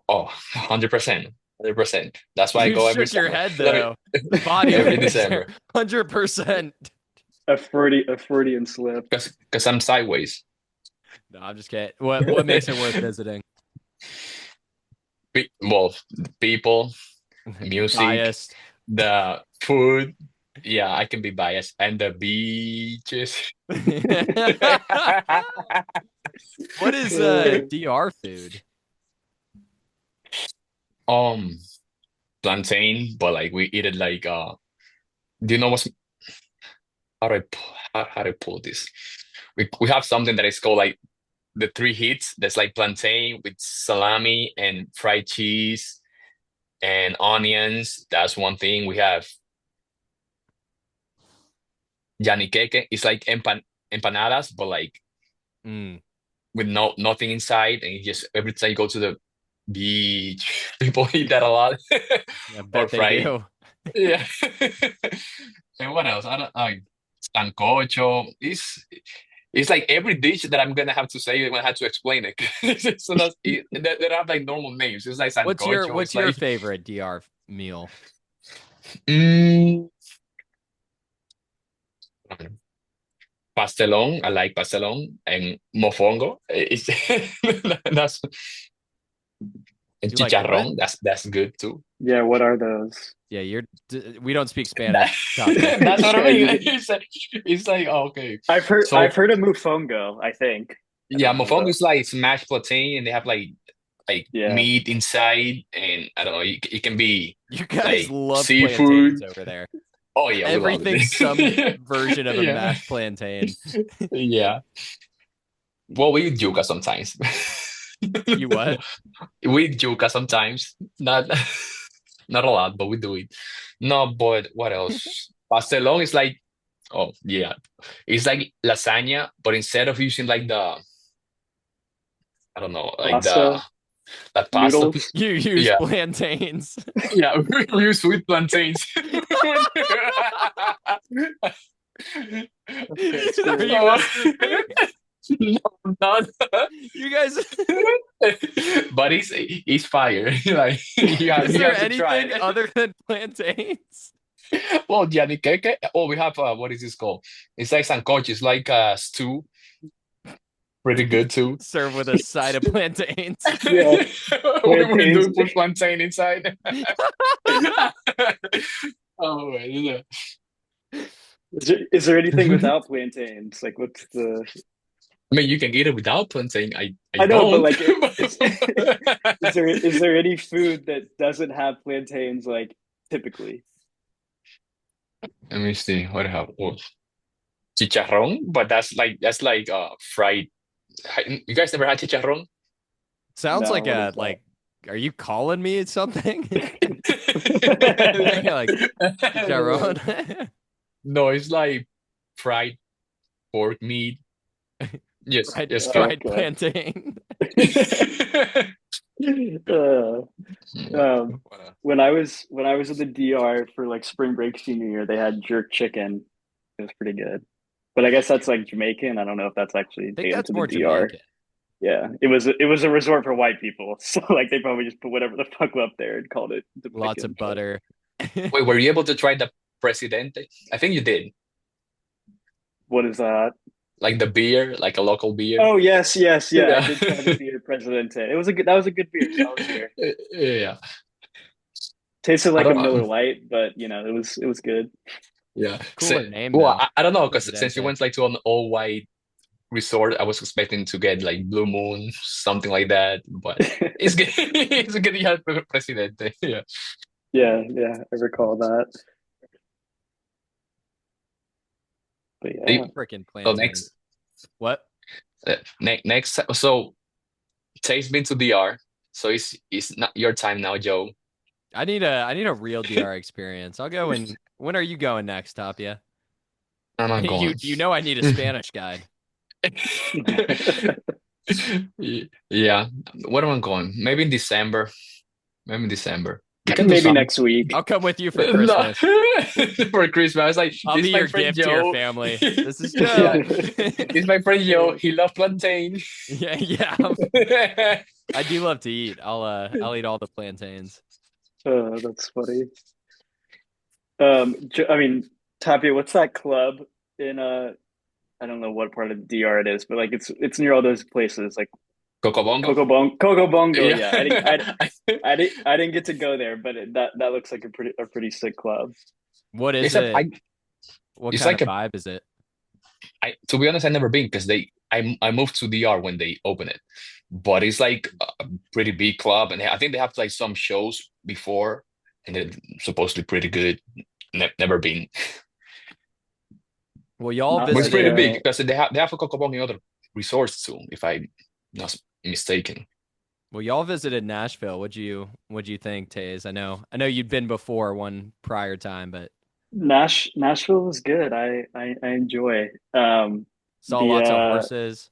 oh, 100%. 100%. That's why I You go every shook your summer. head Let me though. The body every language there. December. 100%. A Freudian slip. Because I'm sideways. No, I'm just kidding. What makes it worth visiting? Well, the people, music, Biased. the food. Yeah, I can be biased. And the beaches. What is Uh, DR food? Um, plantain, but like we eat it like do you know what's how do I how do I pull this? We have something that is called like the three hits. That's like plantain with salami and fried cheese and onions. That's one thing. We have yaniqueque. It's like empanadas, but like Mm, with nothing inside. And you just every time you go to the beach, people eat that a lot. I Or bet they fried. do. Yeah. And what else? I don't like sancocho. It's like every dish that I'm gonna have to say when I have to explain it. So they don't have like normal names. It's like What's your sancocho. what's It's your like favorite DR meal? mm, pastelón. I like pastelón and mofongo. It's that's and You like what? chicharrón. That's good too. yeah, what are those? Yeah, we don't speak That, Spanish, Tapia. that's what I Yeah, mean. It's like oh, okay. I've So heard of Mufongo, I think. I yeah, don't know mofongo though. is like smashed plantain, and they have like Yeah. meat inside, and I don't know. It can be You guys like love plantains seafood. over there. Oh yeah, we love Everything's some it. version of a Yeah, mashed plantain. yeah. Well, we eat yuca sometimes. You what? We eat yuca sometimes. Not not a lot, but we do it. No, but what else? Pastelón is like oh yeah, it's like lasagna, but instead of using like the I don't know like the Pasta, that pasta. noodles. You use Yeah, plantains. yeah. We use sweet plantains. Are you Oh, guys the thing? no, not. You guys, But it's fire. Like is you there have to try anything it. other than plantains? Well, yaniqueque. Oh, we have what is this called? It's like sancocho. It's like stew. Pretty good too. Served with a side of plantains. Yeah, We plantains. do put plantain inside. Oh, yeah. Is there anything without plantains? Like, what's the? I mean, you can eat it without plantain. I I know, but don't. like, is is there any food that doesn't have plantains like typically? Let me see what I have. Oh, chicharrón, but that's like fried. You guys never had chicharrón? Sounds No, like what is a that? like. Are you calling me something? You're like chicharron. No, it's like fried pork meat. Yes, yes, good. Fried Okay. plantain. Uh, um, What when I was in the DR for like spring break senior year, they had jerk chicken. It was pretty good. But I guess that's like Jamaican. I don't know if that's actually I think native that's to the more DR. Jamaican. Yeah, it was a resort for white people. So like they probably just put whatever the fuck up there and called it Lots Dominican. of But butter. Wait, were you able to try the Presidente? I think you did. what is that? Like the beer, like a local beer. Oh yeah. I Yeah. did try the beer Presidente. It was a good. That was a good beer. Solid beer. Yeah. Tasted I like a don't Miller Lite, but it was good. yeah. Cooler name Well, though. I don't know because since you Presidente. went like to an all white resort, I was expecting to get like Blue Moon, something like that. But it's good. It's good you have Presidente. Yeah. Yeah, I recall that. But yeah, Freaking So plantains. next, What? next, so Tays been to DR, so it's not your time now, Joe. I need a real DR experience. I'll go when are you going next, Tapia? I'm not You going. you know I need a Spanish guide. Yeah. What am I going? Maybe in December. Maybe in December. We can do Maybe some. next week. I'll come with you for No, Christmas. for Christmas. I was like, I'll this be is my your friend gift to your Joe. family. This is Yeah, Joe. this is my friend Joe. He loves plantain. Yeah, yeah. I do love to eat. I'll eat all the plantains. That's funny. I mean, Tapia, what's that club in I don't know what part of the DR it is, but like it's near all those places like Coco Bongo. Coco Bongo. Yeah. Yeah, I didn't get to go there, but that looks like a pretty sick club. What is It's a it? I What it's kind like of a vibe is it? I to be honest, I've never been because I moved to DR when they open it. But it's like a pretty big club and I think they have like some shows before and they're supposedly pretty good. Never been. Well, y'all Not But it's like pretty visited. big because they have a Coco Bongo in other resorts too, if I'm not mistaken. Well, y'all visited Nashville. What'd you think, Tays? I know you'd been before one prior time, but Nashville was good. I enjoy saw the lots of horses.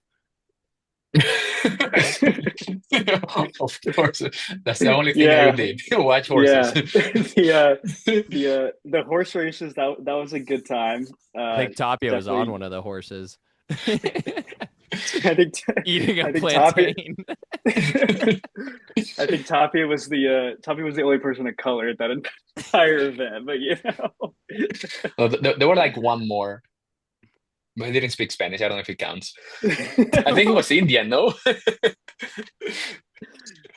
Of course, that's the only thing I ever yeah did. Watch horses. yeah the horse races that was a good time. I think Tapia was on Definitely. one of the horses, I think eating a I think Tapia plantain. I think Tapia was the only person of color at that entire event. But you know, No, there were like one more, but I didn't speak Spanish. I don't know if it counts. I think it was Indian, no?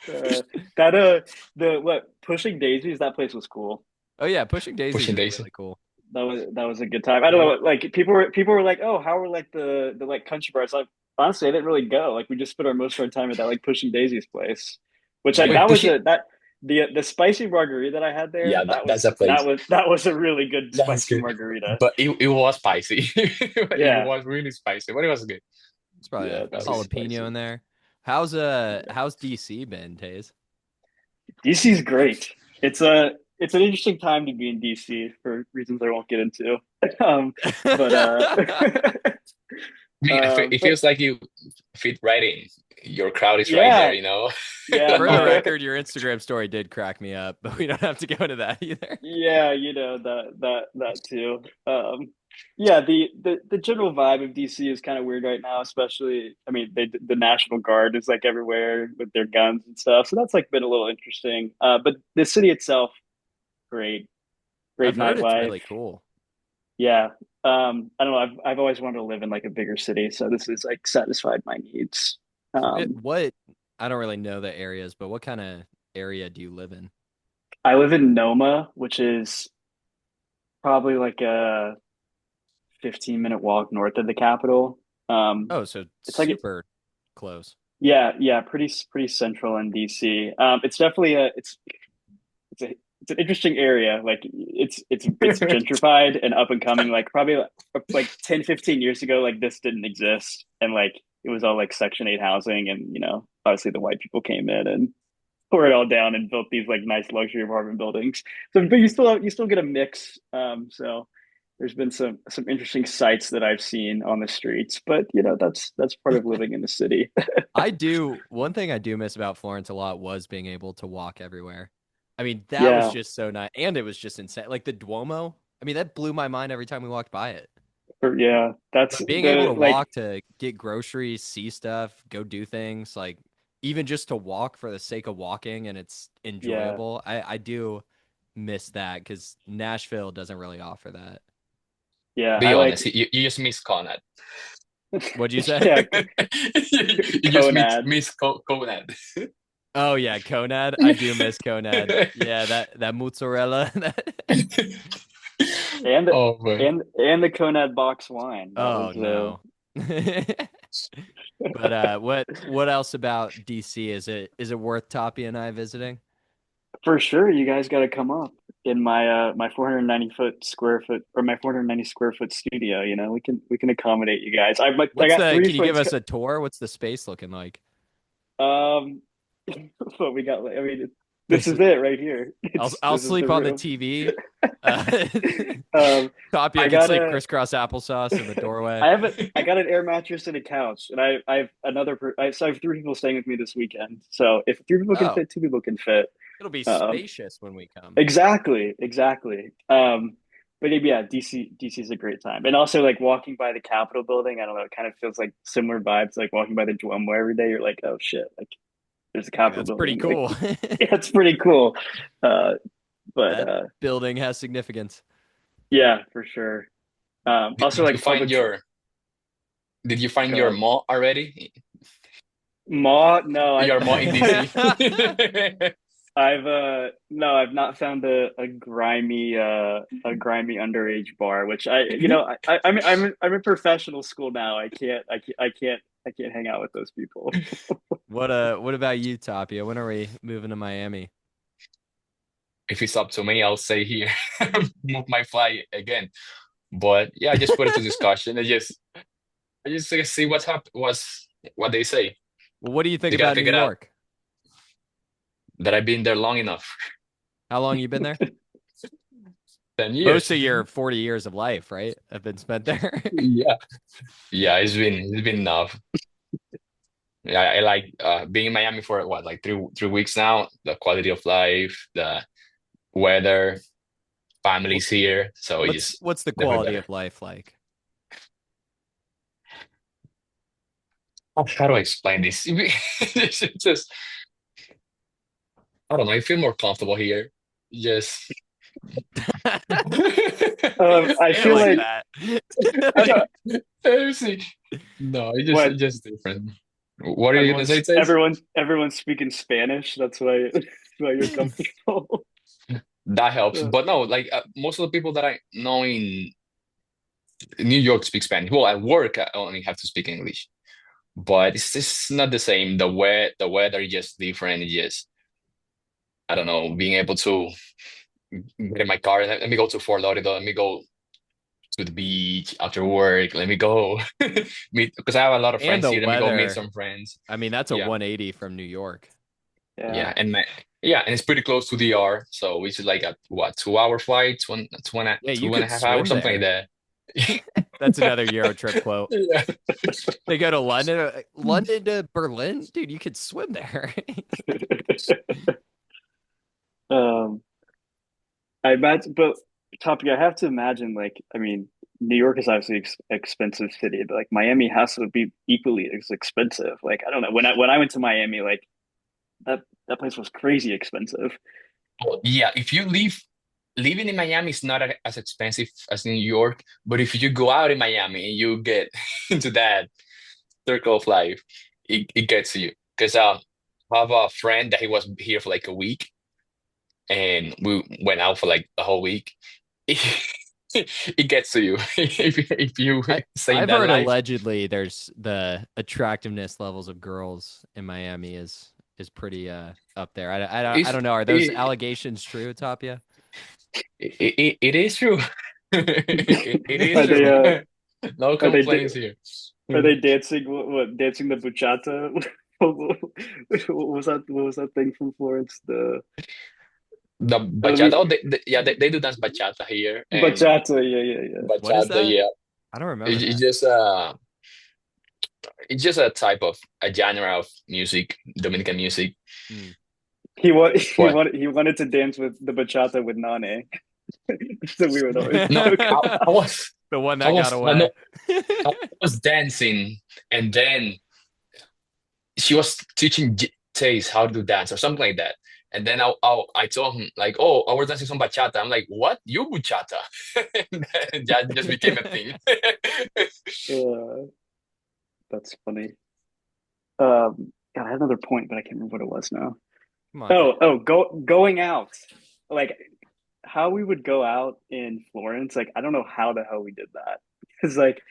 uh, that the what Pushing Daisies, that place was cool. Oh yeah, Pushing Daisies Pushing is Daisy. really cool. That was a good time. I don't know, like people were like, oh, how were like the like country bars? Like honestly, I didn't really go. Like we just spent our most of our time at that like Pushing Daisies place, which I Yeah. Wait, that was Pushing. a that the spicy margarita that I had there. Yeah, that's a place. That was a really good That's spicy good. margarita. But it was spicy. It Yeah, was really spicy, but it was good. It's probably yeah, a That's that was good. jalapeno spicy. in there. How's DC been, Tays? DC's great. It's an interesting time to be in DC for reasons I won't get into. Um, but I mean, it but feels like you fit right in. Your crowd is right there, yeah, you know? yeah, For the my record, your Instagram story did crack me up, but we don't have to go into that either. yeah, you know that too. Yeah, the general vibe of DC is kind of weird right now, especially. I mean, the National Guard is like everywhere with their guns and stuff, so that's like been a little interesting. But the city itself, great, great I've heard it's nightlife. really cool. Yeah, I don't know. I've always wanted to live in like a bigger city, so this has like satisfied my needs. Um, What I don't really know the areas, but what kind of area do you live in? I live in Noma, which is probably like a 15-minute walk north of the capital. Oh, so It's like super close. yeah, pretty central in DC. It's definitely it's an interesting area. Like it's gentrified and up and coming. Like probably like 10, 15 years ago, like this didn't exist, and like it was all like Section 8 housing, and you know, obviously the white people came in and tore it all down and built these like nice luxury apartment buildings. So, but you still get a mix. So there's been some interesting sights that I've seen on the streets, but you know that's part of living in the city. One thing I do miss about Florence a lot was being able to walk everywhere. I mean, that was Yeah, just so nice. And it was just insane. Like the Duomo, I mean, that blew my mind every time we walked by it. yeah, that's But being able the to like walk to get groceries, see stuff, go do things, like even just to walk for the sake of walking and it's yeah enjoyable. I do miss that because Nashville doesn't really offer that. yeah I Be like honest, you just miss Conrad. What'd you say? yeah You just Conad. miss Conrad. Oh yeah, Conad. I do miss Conad. Yeah, that mozzarella. and Oh man. and the Conad box wine. That Oh was no. But what else about DC? Is it worth Tapia and I visiting? for sure. You guys got to come up in my 490 foot or my 490 square foot studio. You know, we can accommodate you guys. I got three Can you give friends. us a tour? What's the space looking like? Um, but we got. I mean, This is it right here. I'll This is the sleep on the room. TV. Uh, Um, Tapia I can got sleep a crisscross applesauce in the doorway. I got an air mattress and a couch, and I have so I have three people staying with me this weekend. So if three people can Oh, fit, two people can fit. it'll be Um, spacious when we come. exactly. But yeah, DC is a great time, and also like walking by the Capitol building. I don't know, it kind of feels like similar vibes, like walking by the Duomo every day. You're like, oh shit, like there's a Like, Capitol that's pretty building. Like, cool. yeah, it's pretty cool. Uh, but That building has significance. yeah, for sure. Did, Also did you like find public. your did you find Go your ahead. mall already? Ma, no, Your mall in DC? I've no, I've not found a grimy underage bar, which I'm in professional school now. I can't hang out with those people. What about you, Tapia? When are we moving to Miami? If it's up to me, I'll say here, move my flight again. But yeah, I just put it to discussion. I just see what they say. Well, what do you think You gotta about New pick it out York? that I've been there long enough. How long you been there? 10 years. Most of your 40 years of life, right? Have been spent there. Yeah. Yeah, it's been enough. Yeah, I like being in Miami for what, like three weeks now. The quality of life, the weather, Wh- families here. So it's just what's the definitely quality better. of life like? How do I explain this? It's just I don't know. I feel more comfortable here. Just I Say it feel like like that. I don't seriously. No, what it's just different. What are you gonna say, Tays? everyone's speaking Spanish. That's why that's why you're comfortable. That helps. Uh, But no, like most of the people that I know in New York speak Spanish. Well, at work, I only have to speak English. But it's just not the same. The weather is just different. It's just, I don't know, being able to get in my car and let me go to Fort Lauderdale, let me go to the beach after work, let me go meet, because I have a lot of And friends the here. Let me go meet weather. some friends. I mean, that's a Yeah. 180 from New York. yeah. Yeah. And it's pretty close to the R. So it's like a what, 2 hour flight, Yeah, you two and a could half hours, swim something like there. that. That's another Euro trip quote. Yeah. They go to London, London to Berlin, dude. You could swim there. Um, I imagine, but topic. I have to imagine, like, I mean, New York is obviously expensive city, but like Miami has to be equally as expensive. Like, I don't know. When I went to Miami, like that place was crazy expensive. Well, yeah, if you living in Miami is not as expensive as New York, but if you go out in Miami and you get into that circle of life, it gets you. Because I have a friend that he was here for like a week, and we went out for like the whole week. It gets to you if you I stay in I've that heard life. allegedly there's the attractiveness levels of girls in Miami is pretty up there. I It's don't know. Are those it, allegations true, Tapia? it is true. It is Are they true. uh No are they complaints here. are they dancing what dancing the bachata? What was that? What was that thing from Florence? The The bachata, oh, yeah, they do dance bachata here, and bachata. Yeah. What is bachata, that? yeah, I don't remember it, it's that. just it's just a genre of music, Dominican music. Hmm. What? He wanted to dance with the bachata with Nane. So we would always No, joke I, about. I was, The one I that got was, I know, away. I was dancing, and then she was teaching Tays how to do dance or something like that. And then I told him like, oh, I was dancing some bachata. I'm like, what? You bachata? And then that just became a thing. Uh, that's funny. God, I had another point, but I can't remember what it was now. Come on, Going out. Like how we would go out in Florence. Like I don't know how the hell we did that. Because like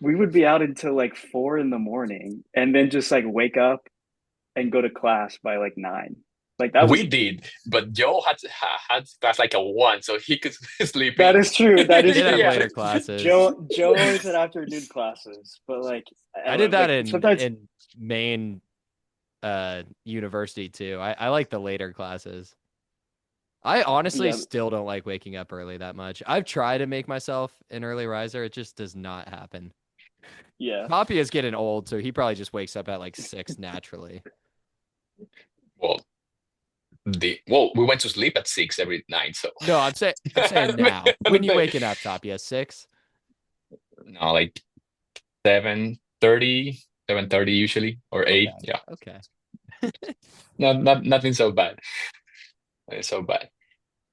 we would be out until like 4 in the morning and then just like wake up and go to class by like 9. Like that was We did, but Joe had class like a one, so he could sleep that in. is true. That we is did have true. Yeah. later classes. Joe always had afternoon classes, but like I I don't did know, that like in sometimes in Maine university too. I like the later classes. I honestly Yeah, still don't like waking up early that much. I've tried to make myself an early riser. It just does not happen. yeah, Tapia is getting old, so he probably just wakes up at like 6 naturally. Well, we went to sleep at 6 every night, so No, I'm saying now. When you waking up, Tapia? 6? no, like 7:30, 7:30 usually, or Okay. 8. Yeah, Okay. nothing so bad. Nothing so bad.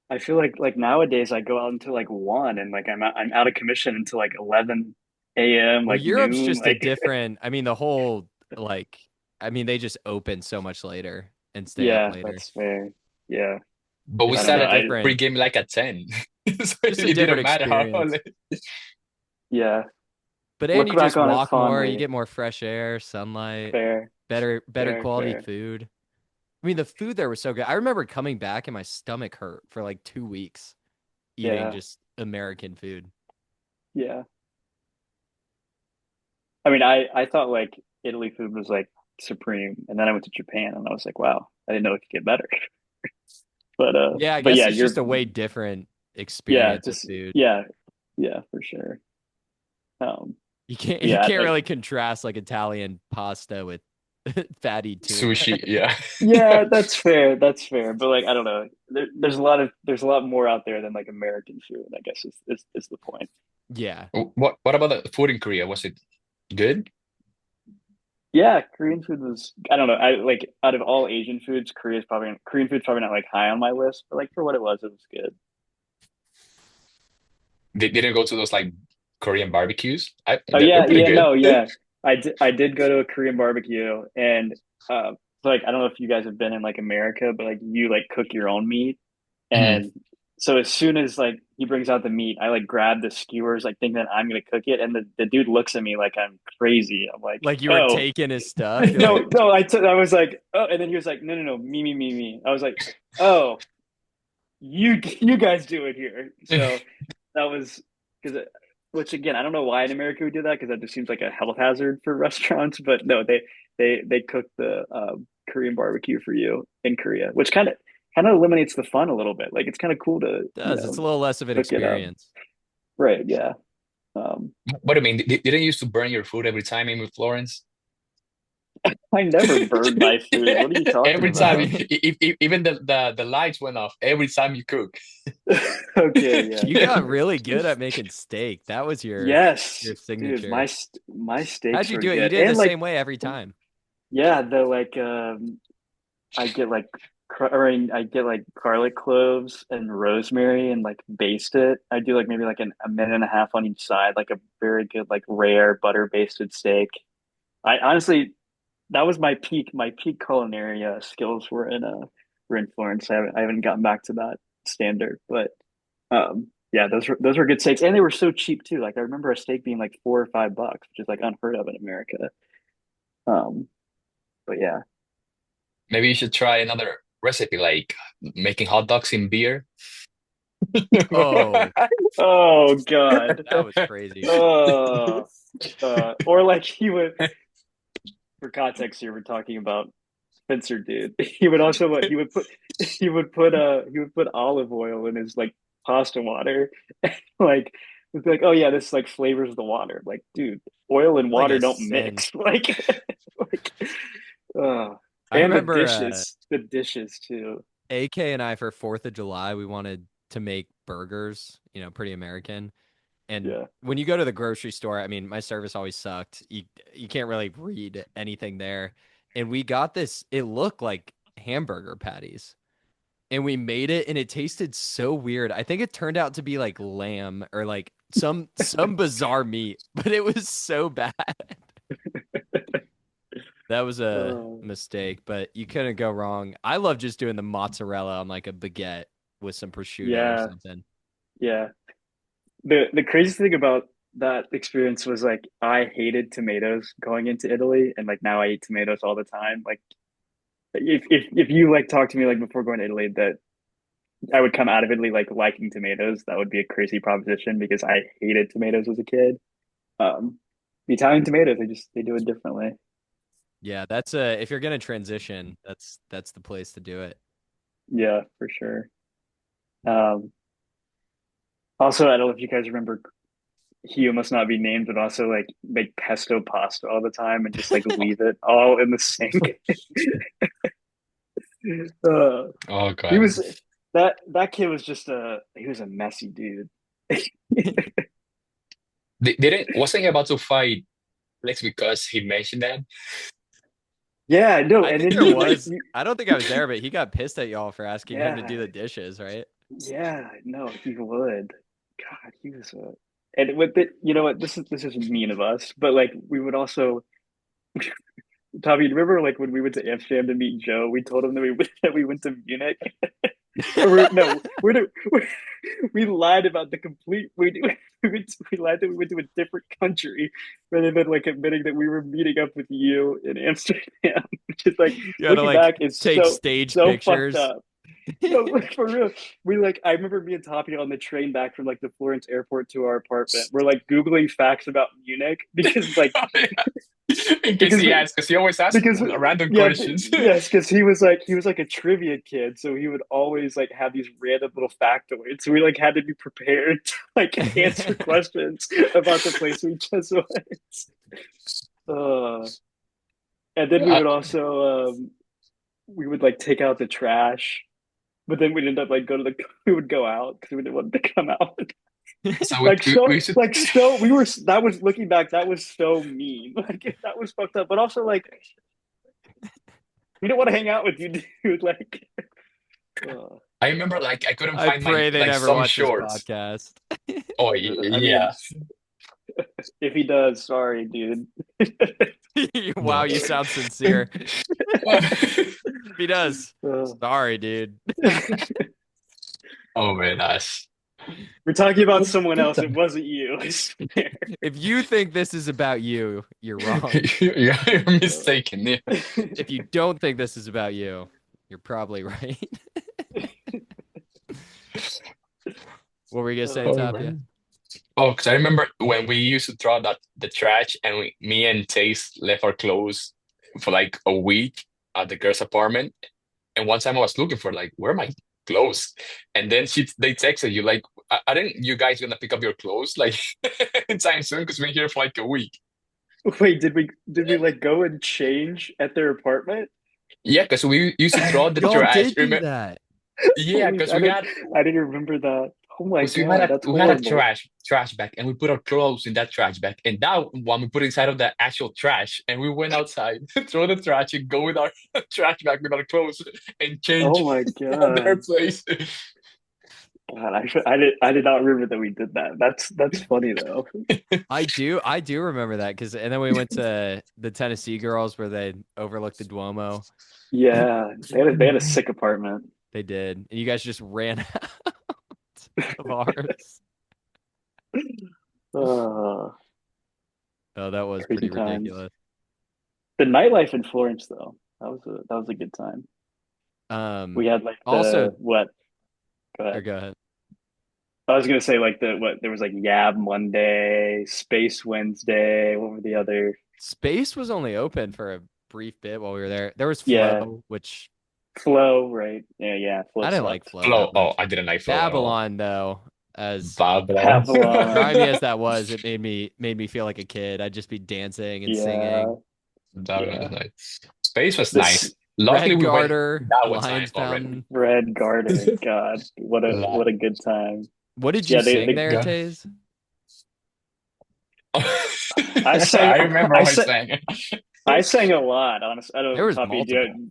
I feel like nowadays I go out until like 1 and like I'm out of commission until like 11 a.m. Well, like Europe's noon. just a Like different, I mean, the whole like they just open so much later and stay up yeah, later. that's fair. Yeah, But we It's I don't just know. a started I different pre-game like at 10, so just a it different didn't matter how experience. late. yeah, But and look you back just on it walk more, you fondly. get more fresh air, sunlight, Fair, better fair, quality fair. food. I mean, the food there was so good. I remember coming back and my stomach hurt for like 2 weeks eating Yeah, just American food. yeah. I mean, I thought like Italy food was like supreme, and then I went to Japan and I was like, wow, I didn't know it could get better. Yeah, I But guess yeah, it's just you're a way different yeah, experience of just food. yeah, yeah, for sure. Um, You can't but you yeah, can't like really contrast like Italian pasta with fatty tuna. Sushi, yeah. yeah, that's fair. That's fair. But like, I don't know. There's a lot more out there than like American food, I guess is the point. Yeah. What about the food in Korea? Was it good? Yeah, Korean food was I don't know. I like out of all Asian foods, Korean food's probably not like high on my list, but like for what it was good. They didn't go to those like Korean barbecues. Oh They're yeah, pretty yeah, good. no, yeah. I did go to a Korean barbecue and like I don't know if you guys have been in like America, but like you like cook your own meat. Mhm. And so as soon as like he brings out the meat, I like grab the skewers, like thinking that I'm gonna cook it, and the dude looks at me like I'm crazy. I'm like, Like you were oh taking his stuff. You're no, like, no, I was like, oh, and then he was like, no, no, no, me. I was like, oh, you guys do it here. So that was because which again, I don't know why in America we do that because that just seems like a health hazard for restaurants. But no, they cook the Korean barbecue for you in Korea, which kind of eliminates the fun a little bit. Like it's kind of cool to it does. It's a little less of an cook it up. experience. Right? Yeah. Um, What do you mean? Didn't you used to burn your food every time in with Florence? I never burned my food. What are you talking Every time, about? even the lights went off every time you cook. Okay, yeah. You got really good at making steak. That was Yes, your dude, signature. my How'd steaks you were do it? You good. did it the And like same way every time. yeah, the like I get like I get like garlic cloves and rosemary and like baste it. I do like maybe like a minute and a half on each side, like a very good like rare butter basted steak. I honestly that was my peak culinary skills were in Florence. I haven't gotten back to that standard, but yeah, those were good steaks, and they were so cheap too. Like I remember a steak being like $4 or $5, which is like unheard of in America. Um, but yeah, Maybe you should try another recipe, like making hot dogs in beer. Oh, oh God, that was crazy. oh, or like he would. For context, here we're talking about Spencer, dude. He would also what he would put olive oil in his like pasta water, like would be like, oh yeah, this like flavors the water. Like, dude, oil and Like water a don't sin. mix. Like, like, uh, I and remember the dishes too. AK and I for 4th of July, we wanted to make burgers, pretty American. And Yeah, when you go to the grocery store, I mean, my service always sucked. You can't really read anything there. And we got this, it looked like hamburger patties. And we made it and it tasted so weird. I think it turned out to be like lamb or like some bizarre meat, but it was so bad. That was a uh, mistake, but you couldn't go wrong. I love just doing the mozzarella on like a baguette with some prosciutto or yeah, something. yeah. The crazy thing about that experience was like I hated tomatoes going into Italy, and like now I eat tomatoes all the time. Like if you like talk to me like before going to Italy that I would come out of Italy like liking tomatoes, that would be a crazy proposition because I hated tomatoes as a kid. Um, the Italian tomatoes, they do it differently. Yeah, that's a if you're gonna transition, that's the place to do it. Yeah, for sure. Um, Also, I don't know if you guys remember, he must not be named, but also like make pesto pasta all the time and just like leave it all in the sink. Uh, Oh he God. was that kid was just he was a messy dude. Didn't wasn't he about to fight Alex because he mentioned that? Yeah, no, I and think then there he would like, was. I don't think I was there, but he got pissed at y'all for asking him to yeah, do the dishes, right? yeah, no, he would. God, he was a, and with it, you know what? This is mean of us, but like we would also, Tommy, you remember like when we went to Amsterdam to meet Joe, we told him that we went to Munich. Or we're no, we lied about the complete. We lied that we went to a different country rather than like admitting that we were meeting up with you in Amsterdam, which is like You gotta looking like back is take so stage so fucked pictures. up. No, like for real. We like I remember me and Tapia on the train back from like the Florence airport to our apartment. We're like Googling facts about Munich In case because he asks, because he always asks because random yeah, questions. yes, because he was like a trivia kid, so he would always like have these random little factoids. So we like had to be prepared to like answer questions about the place we just went. Uh, and then we Uh, would also we would like take out the trash, but then we'd end up like go to the we would go out because we didn't want to come out. so we should. Like so we were that was looking back that was so mean. Like that was fucked up, but also like we don't want to hang out with you, dude. Like, uh, I remember like I couldn't I find my pray they like never some watch this shorts. podcast. Oh I yeah. mean, if he does, sorry, dude. Wow, No. you sound sincere. If he does, Uh, sorry, dude. Oh man, that's we're talking about good, someone good else. It time. wasn't you, I swear. If you think this is about you, you're wrong. You're Uh, mistaken. Yeah. If you don't think this is about you, you're probably right. What were you gonna say, uh, Oh Tapia? man. Oh, because I remember when we used to throw out the trash, and me and Tays left our clothes for like a week at the girl's apartment. And one time I was looking for like, where are my clothes? And then they texted you like, I didn't you guys gonna pick up your clothes like anytime soon because we're here for like a week. wait, did we like go and change at their apartment? Yeah, because we used to throw out the Y'all trash. did do that. Yeah, Holy, because we had I didn't remember that. Oh my because God, that's we had a horrible. trash bag and we put our clothes in that trash bag and that one we put inside of the actual trash and we went outside, throw the trash and go with our trash bag with our clothes and Oh change my at their God. place. God, I did not remember that we did that. That's funny though. I do remember that because and then we went to the Tennessee girls where they overlooked the Duomo. Yeah, they had a sick apartment. They did. And you guys just ran out of ours. Uh, Oh, that was Crazy pretty times. ridiculous. The nightlife in Florence though, that was a good time. Um, We had like also, the what? Go or ahead. go ahead. I was gonna say like the what? There was like Yab Monday, Space Wednesday. What were the other? Space was only open for a brief bit while we were there. There was Yeah, Flow, which Flow, right? Yeah, yeah. Flow I didn't like sucked. Flow Flow. that Oh, much. I didn't like Flow at all. Babylon, though, as Babylon. Babylon. grimy as that was, it made me feel like a kid. I'd just be dancing and Yeah, singing. Babylon yeah. was nice. Space was nice. This Luckily, Red we went Garter, that one time Lions already. Fountain. Red Garter. God, Like, what a good time. What did you Yeah, sing they there, yeah. Tays? I sang I remember I what I sang sang. I sang a lot, honestly. I There don't was Toppy, multiple.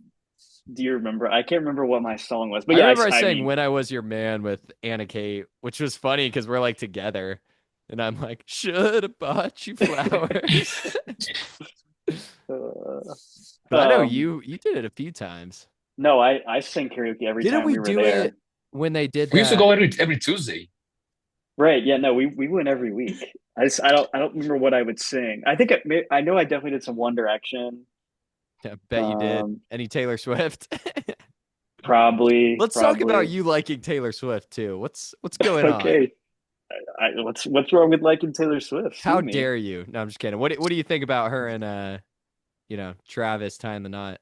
do you remember? I can't remember what my song was, but I yeah, remember I I sang mean, "When I Was Your Man" with Anna Kate, which was funny because we're like together, and I'm like, "Should have bought you flowers." uh, But I know you did it a few times. no, I sing karaoke every Didn't time we we were do it there. when they did We used to that? go every Tuesday. Right? Yeah, no, we went every week. I don't remember what I would sing. I know I definitely did some One Direction. I bet you did. Um, Any Taylor Swift? Let's talk about probably. you liking Taylor Swift too. What's going on? Okay. What's wrong with liking Taylor Swift? How Sue me. dare you? No, I'm just kidding. What do you think about her and Travis tying the knot.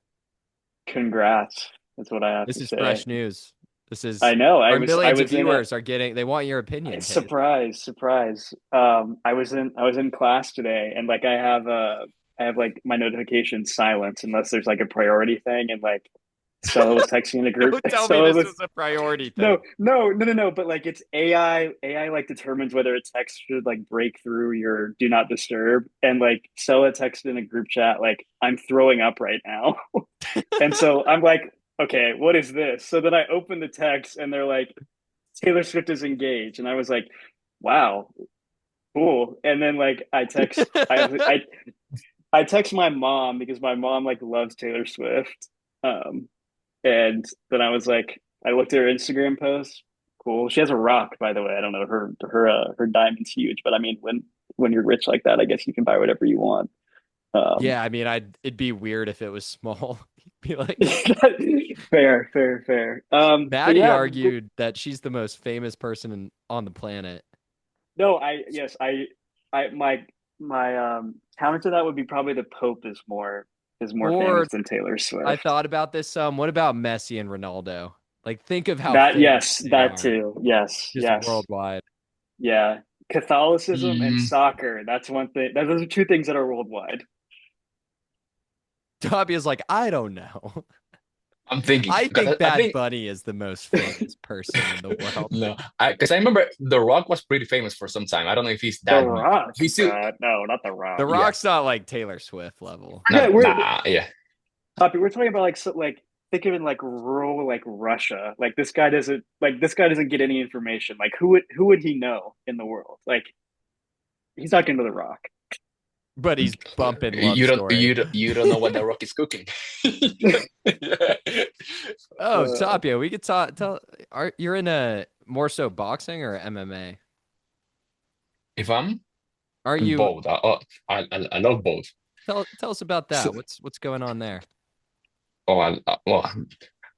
Congrats. That's what I have This to is say. fresh news. This I is know. our I millions of was in a viewers are getting, they want your opinion, Tays. surprise, surprise. I was in class today, and like I have like my notifications silence unless there's like a priority thing, and like Stella was texting in a group. Don't tell me Stella this was was a priority no, thing. no, no, no, no. But like it's AI. AI like determines whether a text should like break through your do not disturb. And like Stella texted in a group chat like I'm throwing up right now. And so I'm like, okay, what is this? So then I open the text and they're like, Taylor Swift is engaged, and I was like, wow, cool. And then like I text my mom because my mom like loves Taylor Swift. Um, and then I was like, I looked at her Instagram post. Cool. She has a rock, by the way. I don't know her diamond's huge, but I mean, when you're rich like that, I guess you can buy whatever you want. Um, Yeah, I mean, it'd be weird if it was small. Be like, fair, fair, fair. But Maddie yeah, argued that she's the most famous person on the planet. no, yes, I counter to that would be probably the Pope is more Or famous than Taylor I Swift. thought about this some. What about Messi and Ronaldo? Like, think of how That famous yes, they that are too. Yes, just yes. worldwide. Yeah. Catholicism and Mm, soccer. That's one thing. Those are two things that are worldwide. Tapia's like, I don't know. I'm thinking I because think I Bad think Bunny is the most famous person in the world. no, I because I remember The Rock was pretty famous for some time. I don't know if he's The that. Rock. He's still No, not The The Rock. yeah, Rock's not like Taylor Swift level. Yeah, not nah yeah. we're talking about like like think of it like rural like Russia. Like this guy doesn't get any information. Like who would he know in the world? Like he's not going to The Rock. But he's bumping Love Story. You don't know what The Rock is cooking. Oh, Uh, Tapia, we could talk. You're in a more so boxing or MMA? If I'm Are you? both, I love both. Tell us about So, that. What's going on there? well,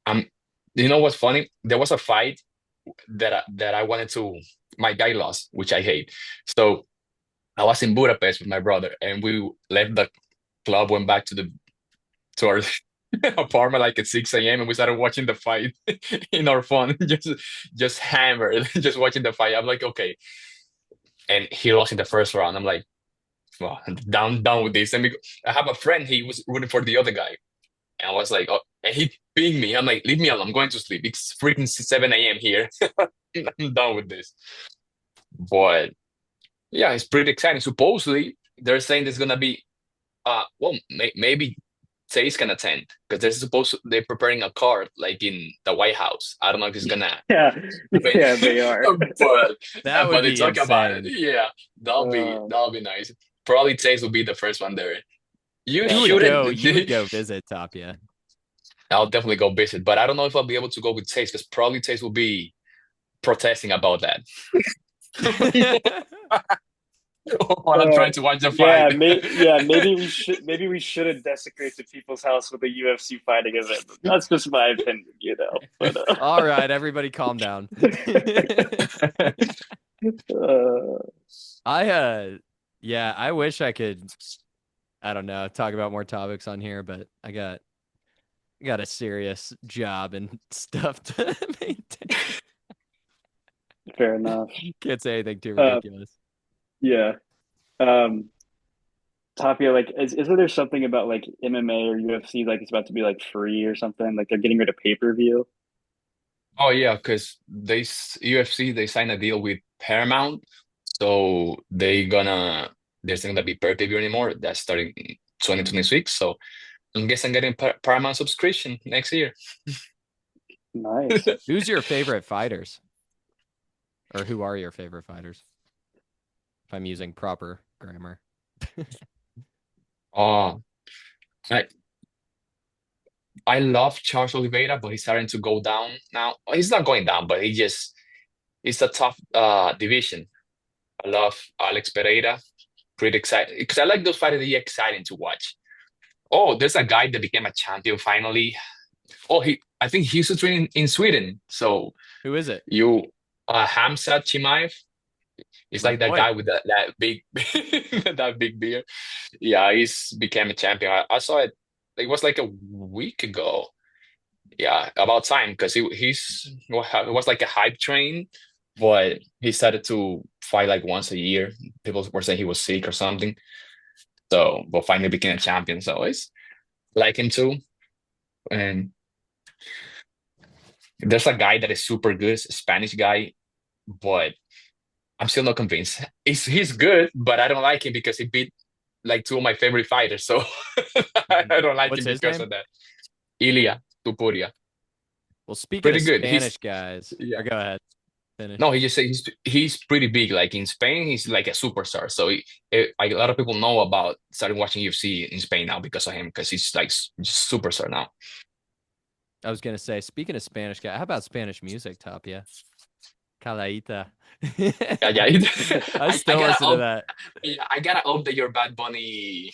I'm. You know what's funny? There was a fight that I wanted to. My guy lost, which I hate. So I was in Budapest with my brother, and we left the club, went back to our apartment like at 6 a.m. and we started watching the fight in our phone, just hammered, just watching the fight. I'm like, okay. And he lost in the first round. I'm like, well, down with this. And I have a friend, he was rooting for the other guy. And I was like, oh, and he pinged me. I'm like, leave me alone. I'm going to sleep. It's freaking 7 a.m. here. I'm done with this. But yeah, it's pretty exciting. Supposedly, they're saying there's gonna be maybe Tays can attend because they're preparing a card like in the White House. I don't know if it's gonna yeah, happen, yeah, they are. but That would they be talk about it. insane. Yeah, Uh, that'll be nice. Probably Tays will be the first one there. You yeah, shouldn't. You would go visit Tapia. I'll definitely go visit, but I don't know if I'll be able to go with Tays because probably Tays will be protesting about that while I'm trying to watch the fight. maybe we shouldn't desecrate the people's house with a UFC fighting event. That's just my opinion, you know. But All right, everybody calm down. uh, I yeah, I wish I could, I don't know, talk about more topics on here, but I got a serious job and stuff to maintain. fair enough. Can't say anything too Uh, ridiculous. yeah. Um, Tapia, like, isn't there something about like MMA or UFC like it's about to be like free or something? Like they're getting rid of pay-per-view. Oh yeah, because UFC they signed a deal with Paramount, so there's not gonna be pay-per-view anymore. That's starting in 2026. So I guess I'm getting Paramount subscription next year. Nice. Who's your favorite fighters? Or who are your favorite fighters? If I'm using proper grammar. Oh, I I love Charles Oliveira, but he's starting to go down now. Well, he's not going down, but it's a tough division. I love Alex Pereira. Pretty excited because I like those fighters that are exciting to watch. Oh, there's a guy that became a champion finally. Oh, I think he's training in Sweden. So Who is it? you Hamza Chimaev. It's My like that boy. guy with that big that big beard. Yeah, he's became a champion. I saw it. It was like a week ago. Yeah, about time because it was like a hype train, but he started to fight like once a year. People were saying he was sick or something. So, but finally became a champion. So it's like him too. And there's a guy that is super good, a Spanish guy, but I'm still not convinced. He's good, but I don't like him because he beat like two of my favorite fighters. So I Mhm. don't like What's him his because name? of that. Ilya Tupuria. Well, speaking of Pretty good. Spanish guys, or Yeah. go ahead, finish. No, he just said he's pretty big. Like in Spain, he's like a superstar. So like, a lot of people know about starting watching UFC in Spain now because of him, because he's like just superstar now. I was gonna say, speaking of Spanish guy, how about Spanish music, Tapia? Calaita. Yeah, yeah. I I still gotta listen to up. that. Yeah, I gotta update your Bad Bunny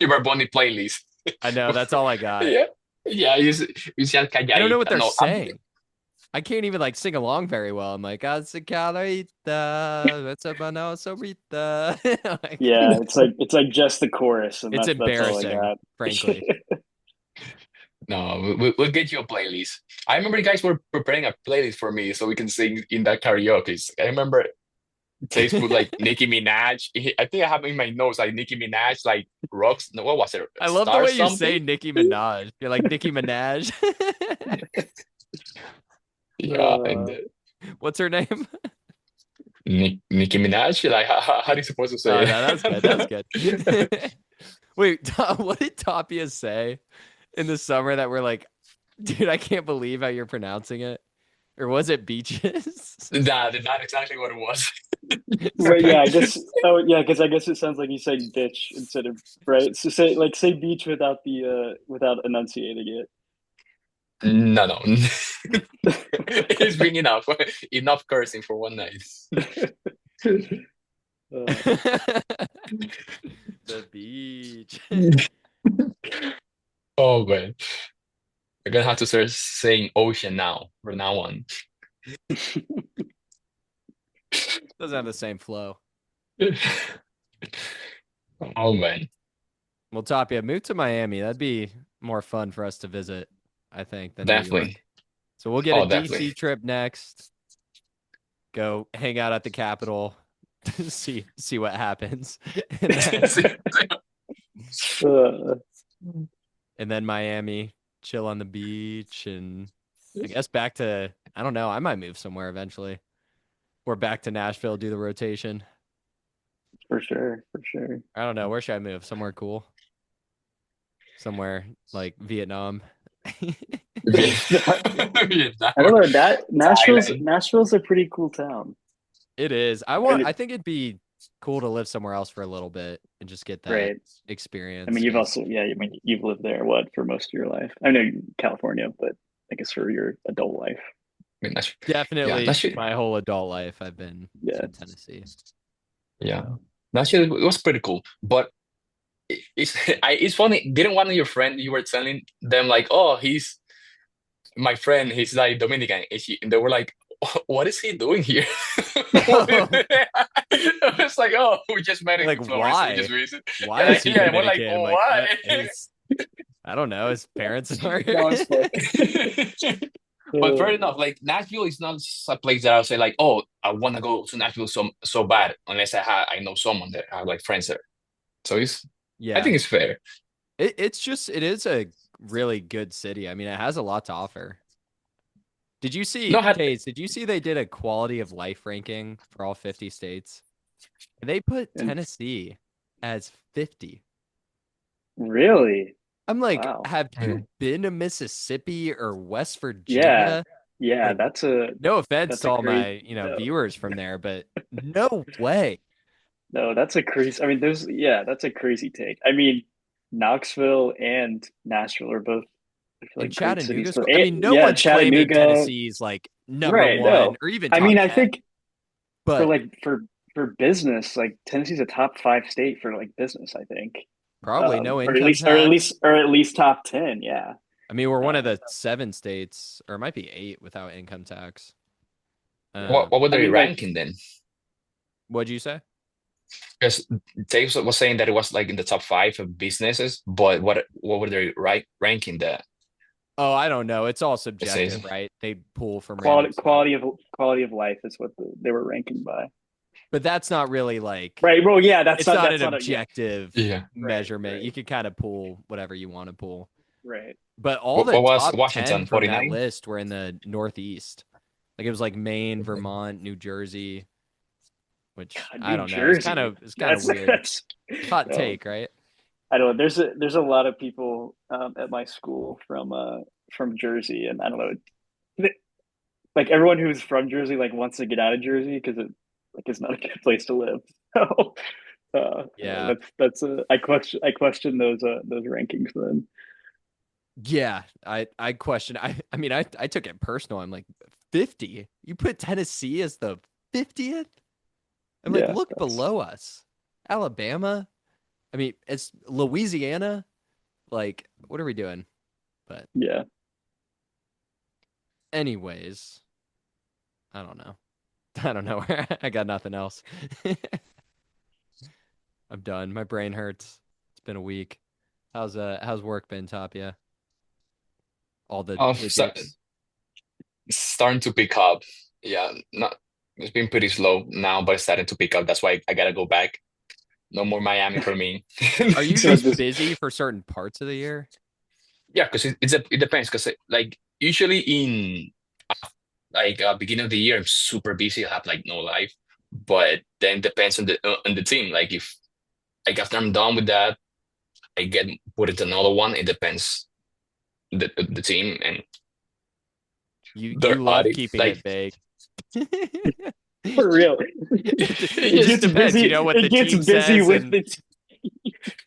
your Bad Bunny playlist. I know that's all I got. Yeah, yeah. You said I don't know what calladita. they're No, saying. I can't even like sing along very well. I'm like, "Haz calaita, it's a mano sobrita." Like, Yeah, it's like just the chorus, and it's that's all I embarrassing, got. frankly. no. We'll get you a playlist. I remember you guys were preparing a playlist for me so we can sing in that karaoke. I remember Tays put like Nicki Minaj. I think I have in my notes like Nicki Minaj, like rocks. No, what was it? I love the Star way you say something? Nicki Minaj. You're like Nicki Minaj. Yeah, and Uh, What's her name? Nicki Minaj. Like, how are you supposed to say Oh no, that was good. That was it? good. Wait, what did Tapia say in the summer that we're like, dude, I can't believe how you're pronouncing it? Or was it beaches? Nah, that's not exactly what it was. Right, yeah, I guess. Oh, yeah, because I guess it sounds like you saying bitch instead of right. So say beach without the without enunciating No, no. It's been enough. Enough cursing for one night. it. The beach. Oh man. You're gonna have to start saying ocean now from now on. Doesn't have the same flow. Oh man. Well, Tapia, move to Miami. That'd be more fun for us to visit, I think, than New Definitely. York. So we'll get a Oh, definitely. DC trip next. Go hang out at the Capitol, see what happens, and Uh, then Miami, chill on the beach, and I guess back to I don't know. I might move somewhere eventually, or back to Nashville, do the rotation. for sure, for sure. I don't know. Where should I move? Somewhere cool, somewhere like Vietnam. Vietnam I don't or know that Thailand. Nashville's a pretty cool town. It is. And I it, think it'd be cool to live somewhere else for a little bit and just get that right. I experience. mean, you've Because also yeah. I mean, you've lived there what for most of your life? I know California, but I guess for your adult life, I mean, yeah, definitely that shit. my whole adult life, I've been yeah. to Tennessee. Yeah, So that shit it was pretty cool. But it's it's funny. Didn't one of your friend you were telling them like, oh, he's my friend. He's like Dominican, and they were like, what is he doing here? It's like, oh, we just met in like, Florida. We just why? visited. Why Yeah, is he yeah. We're like, Dominican? oh, Like, why? I don't know. His parents are. That was funny. But fair enough. Like Nashville is not a place that I'll say like, oh, I want to go to Nashville so bad unless I know someone there. I have like friends there. So I Yeah, think it's fair. it is a really good city. I mean, it has a lot to offer. Did you No, see, had Tays, did you see they did a quality of life ranking for all 50 states? And they put And Tennessee as 50. really, I'm like, wow. have you been to Mississippi or West Yeah, Virginia? yeah. Like, no offense That's to a all great my, no. viewers from there, but no way. No, that's a crazy. I mean, that's a crazy take. I mean, Knoxville and Nashville are both I feel And like great cities, Chattanooga's, but I mean, no yeah, one's claiming Chattanooga, Tennessee's like number right? one No, or even I mean, top I 10, think for but like for business, like Tennessee's a top five state for like business. I think, probably no or at income least or at tax. least or at least top 10. Yeah. I mean, we're one of Uh, the 7 states, or it might be 8 without income tax. what Um, what were I they mean, like ranking then? What'd you say? Because Tays was saying that it was like in the top five of businesses, but what were they ranking the Oh, I don't know. It's all subjective, business? right? They pull from random stuff. Quality of life is what they were ranking by. But that's not really like Right. Well, yeah, it's not an that's not a yeah. objective Yeah. Right. measurement. You Right. can kind of pull whatever you want to pull. Right. But all What, the what was top 10 Washington, from that 49? list were in the Northeast. Like it was like Maine, Vermont, New Jersey, which God, I New don't know. It's kind Jersey. of it's kind of weird. That's Hot no. take, right? I don't know. There's a lot of people at my school from Jersey, and I don't know. Like everyone who's from Jersey like wants to get out of Jersey because it like it's not a good place to live. So Yeah. I question those rankings then. Yeah. I question I mean I took it personal. I'm like 50. You put Tennessee as the 50th? I'm like, Yeah, look that's below us. Alabama. I mean, it's Louisiana. Like, what are we doing? But yeah. anyways, I don't know. I don't know. I got nothing else. I'm done. My brain hurts. It's been a week. How's work been, Tapia? All Oh, the dips. starting to pick up. Yeah, not it's been pretty slow now, but it's starting to pick up. That's why I gotta go back. No more Miami for me. Are you So just this busy for certain parts of the year? Yeah, because it depends. Because like usually in like beginning of the year, I'm super busy. I have like no life, but then depends on the team. Like if like after I'm done with that, I get put into another one. It depends the team and You their love audit. keeping it Like vague. for real. It just depends. You know what the It gets team busy says, with and it.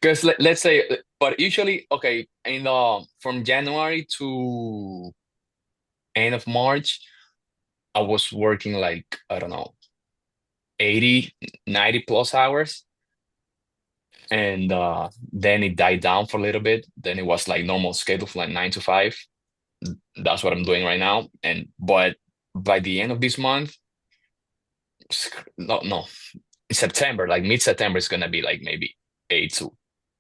because let's say, but usually okay, in from January to end of March, I was working like I don't know 80, 90 plus hours. And then it died down for a little bit. Then it was like normal schedule for like 9 to 5. That's what I'm doing right now. And but by the end of this month, no, in September, like mid-September, it's gonna be like maybe 8 to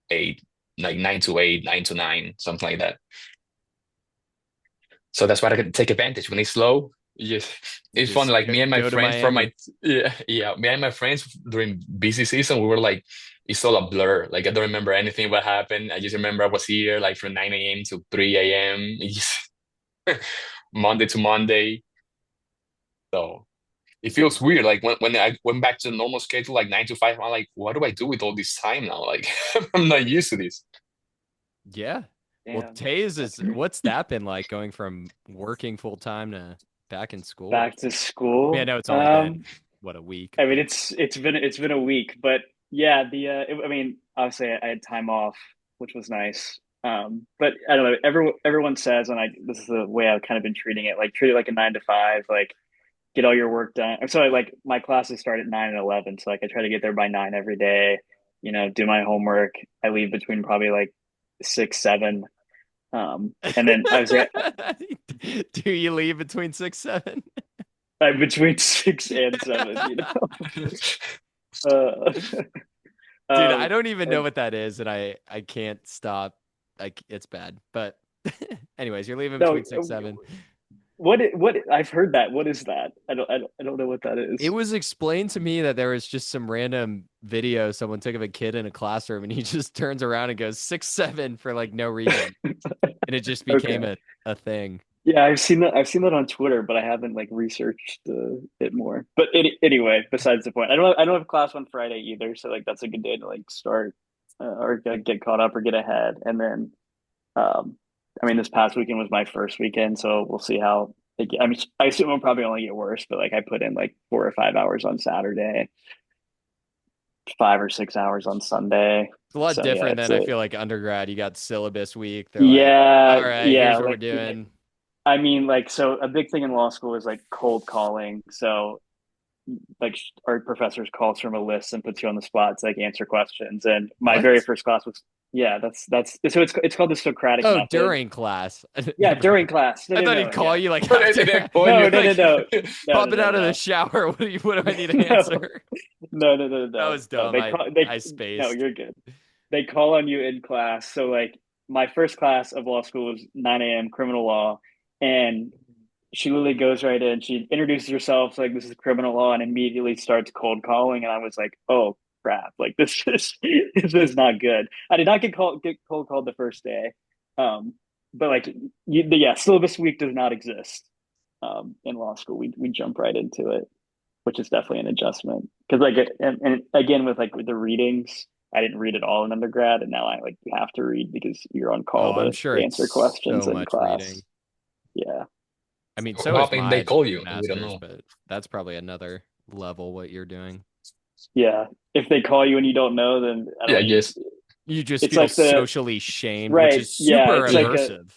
8, like 9 to 8, 9 to 9, something like that. So that's why I can take advantage when it's slow. Yes, it's funny. just Like me and my go to friends from my Miami. yeah, me and my friends during busy season, we were like, it's all a blur. Like I don't remember anything what happened. I just remember I was here like from 9 a.m. to 3 a.m. It's just Monday to Monday. So it feels weird. Like when I went back to the normal schedule, like 9 to 5, I'm like, what do I do with all this time now? Like I'm not used to this. Yeah. Well, Damn. Tays is what's that been like going from working full time to back in school? Back to I mean, I school. know it's only been what a week, I mean, but it's been a week, but yeah, I mean, obviously, I had time off, which was nice. But I don't know. Everyone says, and I this is the way I've kind of been treating it, like treat it like a 9 to 5, like get all your work done. So like my classes start at 9 and 11, so like I try to get there by 9 every day. You know, do my homework. I leave between probably like 6, 7. And then do you leave between 6, 7? I'm between 6 and 7. You know. Uh, Dude, I um, don't even know and what that is, and I can't stop. Like it's bad. But anyways, you're leaving no, between 6, 7. what I've heard that. What is that? I don't know what that It is. was explained to me that there was just some random video someone took of a kid in a classroom and he just turns around and goes 6, 7 for like no reason. And it just became Okay. a thing. Yeah, I've seen that on Twitter, but I haven't like researched it more. But anyway, besides the point, I don't have class on Friday either, so like that's a good day to like start or get caught up or get ahead. And then, um, I mean, this past weekend was my first weekend, so we'll see how. I mean, I assume it'll probably only get worse, but like I put in like 4 or 5 hours on Saturday, 5 or 6 hours on Sunday. It's a lot So yeah, different it's than I a feel like undergrad. You got syllabus week. They're like, yeah, all right, yeah. here's what we're Like doing. I mean, like so a big thing in law school is like cold calling. So like our professors calls from a list and puts you on the spot to like answer questions. And my very What? first class was Yeah, that's so it's called the Socratic Oh, method. during class. Yeah, Never during mind. class. No, I no, thought no. he'd call Yeah. you like But they after, didn't call you. No, no, no, like no. No, no, popping no, out no, of the no. shower. What do I need to No, answer? no, no, no, That no, was no. dumb. They call they I no, spaced. you're good. They call on you in class. So like my first class of law school was 9 a.m. criminal law, and she literally goes right in. She introduces herself like this is criminal law, and immediately starts cold calling. And I was like, oh crap, like this is not good. I did not get cold called the first day, um, but like yeah, syllabus week does not exist in law school. We jump right into it, which is definitely an adjustment. Because like and again with the readings, I didn't read it all in undergrad, and now I like you have to read because you're on call Oh, I'm sure to answer it's questions so in much class. reading. Yeah. I mean, What so is happened? They my call you. We don't master's, know. but that's probably another level what you're doing. Yeah. If they call you and you don't know, then I Yeah, don't you yes. You just it's feel like the socially shamed, which right. is Yeah, super it's like Yeah. a aversive.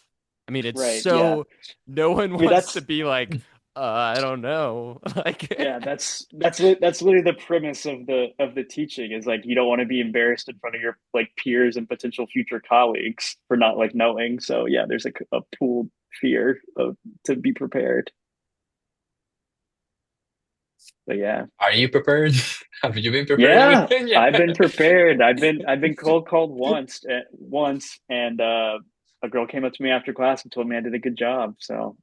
I mean, it's right, yeah. so no one I mean wants to that's be like, I don't know. Like, yeah, that's literally the premise of the teaching is like you don't want to be embarrassed in front of your like peers and potential future colleagues for not like knowing. So yeah, there's a pooled fear of to be prepared. But yeah. Are you prepared? Have you been preparing? Yeah, Yeah. I've been prepared. I've been cold called once and a girl came up to me after class and told me I did a good job. So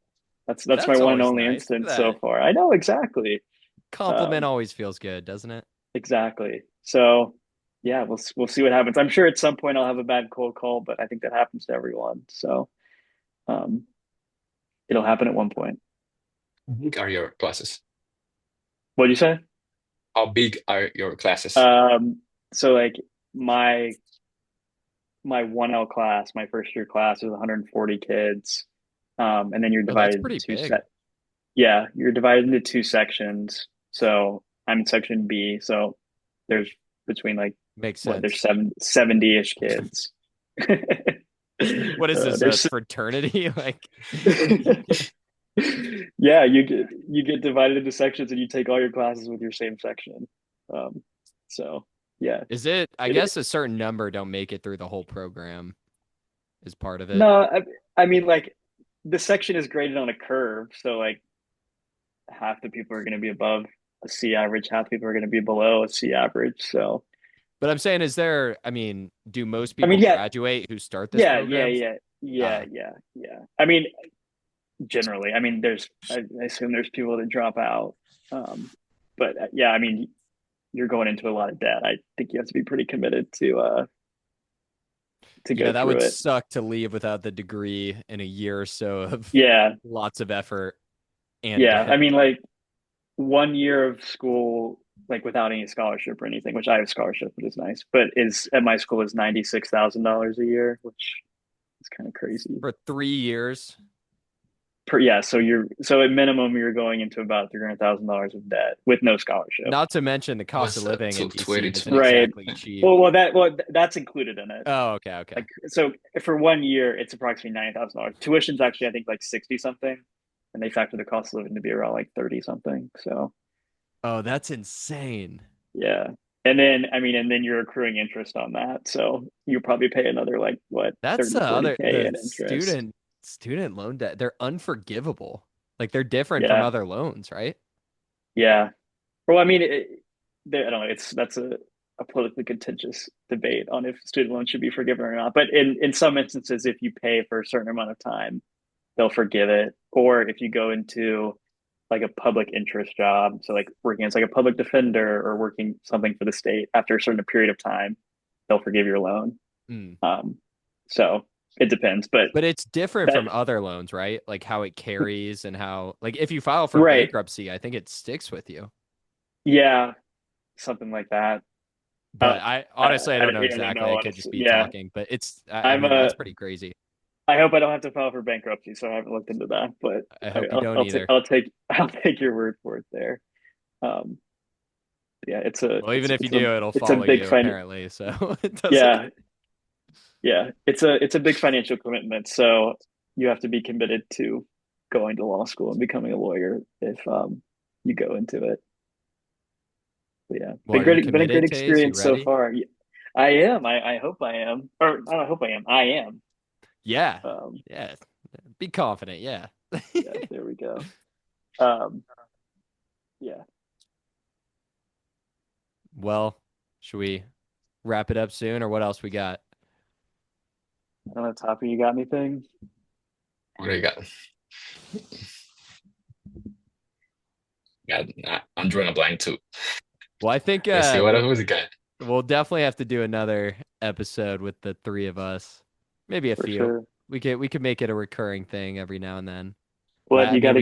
that's my that's one and always only nice. instance so That far. I know exactly. compliment Um, always feels good, doesn't it? exactly. So yeah, we'll see what happens. I'm sure at some point I'll have a bad cold call, but I think that happens to everyone. So um, it'll happen at one point. How big are your classes? What'd you say? How big are your classes? Um, so like my my 1L class, my first year class was 140 kids. And then you're Oh, that's divided into pretty two big. set. Yeah, you're divided into two sections. So I'm in section B. So there's between like Makes what there's sense. 70-ish kids. What is this? A There's fraternity? Like, yeah, you get divided into sections and you take all your classes with your same section. Um, so yeah, is it? I it, guess a certain number don't make it through the whole program is part of it. no, I mean like the section is graded on a curve, so like half the people are going to be above a C average, half the people are going to be below a C average. So, But I'm saying, is there, I mean, do most I people mean, yeah, graduate who start this yeah, program? Ah, yeah. I mean, generally, I mean, I assume there's people that drop out. Um, but yeah, I mean, you're going into a lot of debt. I think you have to be pretty committed to yeah, go that through would it. suck to leave without the degree in a year or so of Yeah, lots of effort and yeah. I debt. mean, like 1 year of school, like without any scholarship or anything, which I have a scholarship, which is nice, but is at my school is $96,000 a year, which is kind of crazy. For 3 years. Yeah, so at minimum you're going into about $300,000 of debt with no scholarship. Not to mention the cost of Was living in DC isn't 2020? Right. exactly cheap. That's included in it. Oh, okay, okay. Like so for 1 year it's approximately $90,000. Tuition's actually I think like 60 something, and they factor the cost of living to be around like 30 something. So Oh, that's insane. yeah. And then I mean and then you're accruing interest on that. So you probably pay another like what That's 30 the to other 40K the in interest. student loan debt. They're unforgivable. Like they're different from Yeah. other loans, right? Yeah. Well, I mean, I don't know. That's a politically contentious debate on if student loans should be forgiven or not. But in some instances, if you pay for a certain amount of time, they'll forgive it. Or if you go into like a public interest job, so like working as like a public defender or working something for the state after a certain period of time, they'll forgive your loan. Mm. Um, so it depends, but But it's different that from other loans, right? Like how it carries and how, like if you file for right, bankruptcy, I think it sticks with you. yeah, something like that. But I honestly I don't know I don't exactly. know I could just honestly. be Yeah, talking, but I I'm mean a that's pretty crazy. I hope I don't have to file for bankruptcy, so I haven't looked into that. But I hope you don't either. I'll take your word for it there. Um, yeah, Well, even if you do, it'll it's a follow big you fin. apparently. So it doesn't. Yeah, yeah, it's a big financial commitment. So you have to be committed to going to law school and becoming a lawyer if you go into it. But yeah, Well, are you been a great committed, Tays? You experience so ready? far. I am. I hope I am. Or not I hope I am. I am. Yeah. Um, Yeah. Be confident. Yeah. yeah, there we go. Um, yeah. Well, should we wrap it up soon or what else we got? I don't know, Tapia, you got anything? What do you got? I'm drawing a blank too. Well, I think Let's see what else we got. we'll definitely have to do another episode with the three of us. Maybe a For few. sure. We could make it a recurring thing every now and then. But What I mean, we you got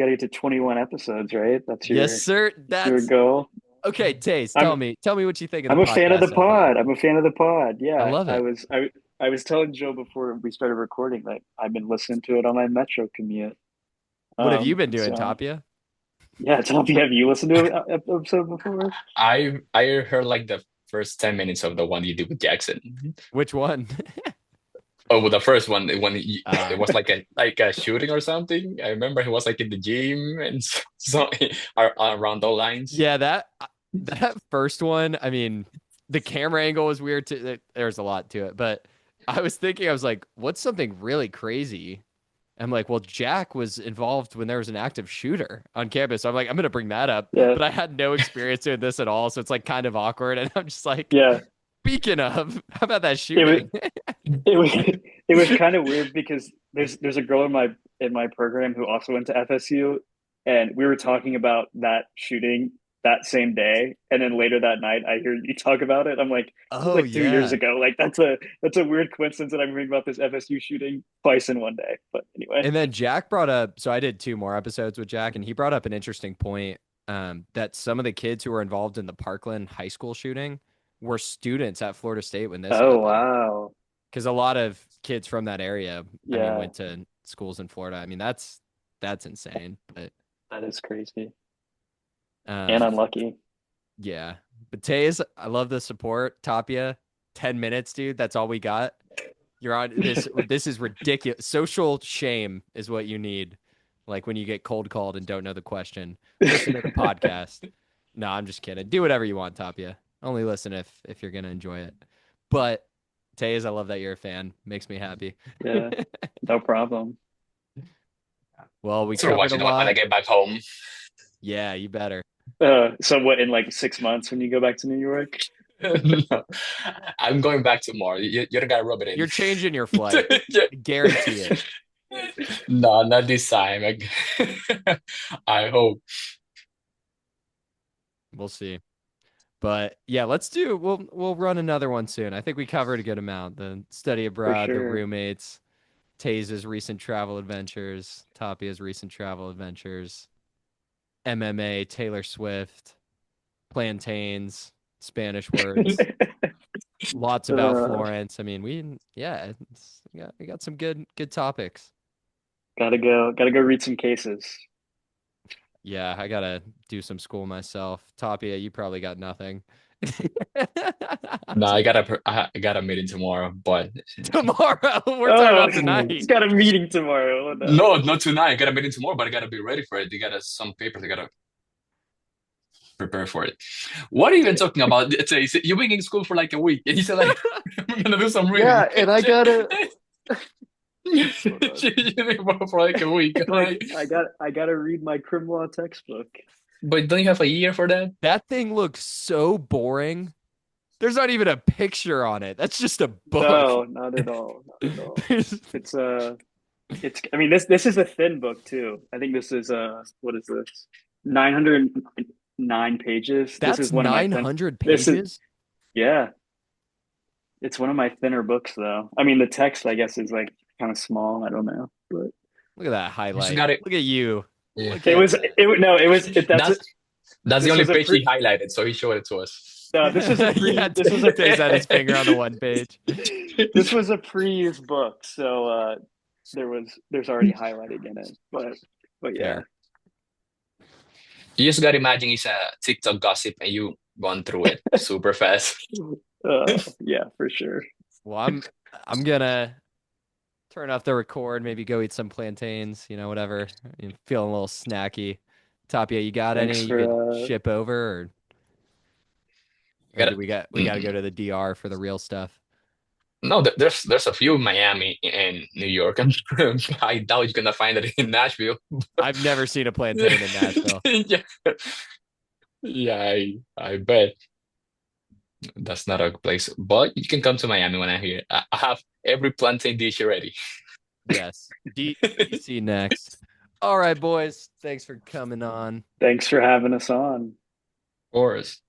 to get to 21 episodes, right? yes, sir. That's your That's goal. okay. Tays, I'm tell me what you think of the I'm a fan of podcast the so far. pod. I'm a fan of the pod. I Yeah, love it. I was telling Joe before we started recording that I've been listening to it on my metro commute. What have you been doing, So Tapia? yeah, Tapia, have you listened to an episode before? I heard like the first 10 minutes of the one you did with Jackson. Which one? Oh, well, the first one when it Uh, was like a shooting or something. I remember he was like in the gym and so around those lines. yeah, that first one, I mean, the camera angle was weird too. There's a lot to it, but I was thinking, I was like, what's something really crazy? I'm like, well, Jack was involved when there was an active shooter on campus. So I'm like, I'm gonna bring that up, Yeah, but I had no experience doing this at all, so it's like kind of awkward. And I'm just like, yeah. speaking of, how about that It was shooting? it was it was kind of weird because there's a girl in my program who also went to FSU, and we were talking about that shooting that same day, and then later that night I hear you talk about it. I'm like, this was Oh like 2 years yeah. ago. Like that's a weird coincidence that I'm hearing about this FSU shooting twice in one day. But anyway, And then Jack brought up, so I did two more episodes with Jack, and he brought up an interesting point that some of the kids who were involved in the Parkland high school shooting were students at Florida State when this oh happened. wow, Because a lot of kids from that area, I mean, yeah, went to schools in Florida. I mean, that's insane. But that is crazy and um, unlucky. yeah. But Tays, I love the support. Tapia, 10 minutes, dude. That's all we got. You're on this. This is ridiculous. Social shame is what you need. Like when you get cold called and don't know the question. Listen to the podcast. No, I'm just kidding. Do whatever you want, Tapia. Only listen if you're gonna enjoy it. But Tays, I love that you're a fan. Makes me happy. Yeah, no problem. Well, we So covered a watching when I lot. get back home. Yeah, you better. So what in like 6 months when you go back to New York? No, I'm going back tomorrow. You don't gotta rub it in. You're changing your flight. Guarantee it. No, not this time. I hope. We'll see. But yeah, we'll run another one soon. I think we covered a good amount. The study For abroad, the sure. roommates, Taze's recent travel adventures, Tapia's recent travel adventures, MMA, Taylor Swift, plantains, Spanish words, lots about Uh, Florence. I mean, we got some good topics. gotta go read some cases. Yeah, I gotta do some school myself. Tapia, you probably got nothing. I'm No, just kidding. I got a meeting tomorrow, but Tomorrow, we're talking Oh, about he's tonight. got a meeting tomorrow. Oh no. no, not tonight. I got a meeting tomorrow, but I gotta be ready for it. You gotta some papers. I gotta prepare for it. What are you even talking about? You've been in school for like a week, and you said like we're gonna do some Yeah, reading. and I gotta hold on. You did for like a week. I'm Like like, I gotta read my crim law textbook. but don't you have a year for that? That thing looks so boring. There's not even a picture on it. That's just a book. No, not at all. Not at all. It's it's I mean this is a thin book too. I think this is what is this? 909 pages. This That's is one of my thin 900 this is pages. yeah, it's one of my thinner books though. I mean the text I guess is like kind of small. I don't know. But Look at that You just highlight. got it. Look at you. Yeah. Look at that. no, it was it, that's it. That's the This only was a page pre he highlighted, so he showed it to us. no, this was a Yeah, pre this was a Taze had his finger on the one page. this was a pre-used book, so there's already highlighting in it. But yeah. Fair. You just gotta imagine it's a TikTok gossip and you gone through it super fast. Yeah, for sure. Well, I'm gonna turn off the record, maybe go eat some plantains, whatever. I'm feeling a little snacky. Tapia, you got any Thanks you could for ship over or do Gotta, we got to go mm, to the DR for the real stuff? no, there's a few in Miami and New York. I doubt you're gonna find it in Nashville. I've never seen a plantain in Nashville. Yeah, yeah, I bet that's not a place. But you can come to Miami when I'm here. I have every plantain dish ready. Yes. DC next. All right, boys. Thanks for coming on. Thanks for having us on. Of course.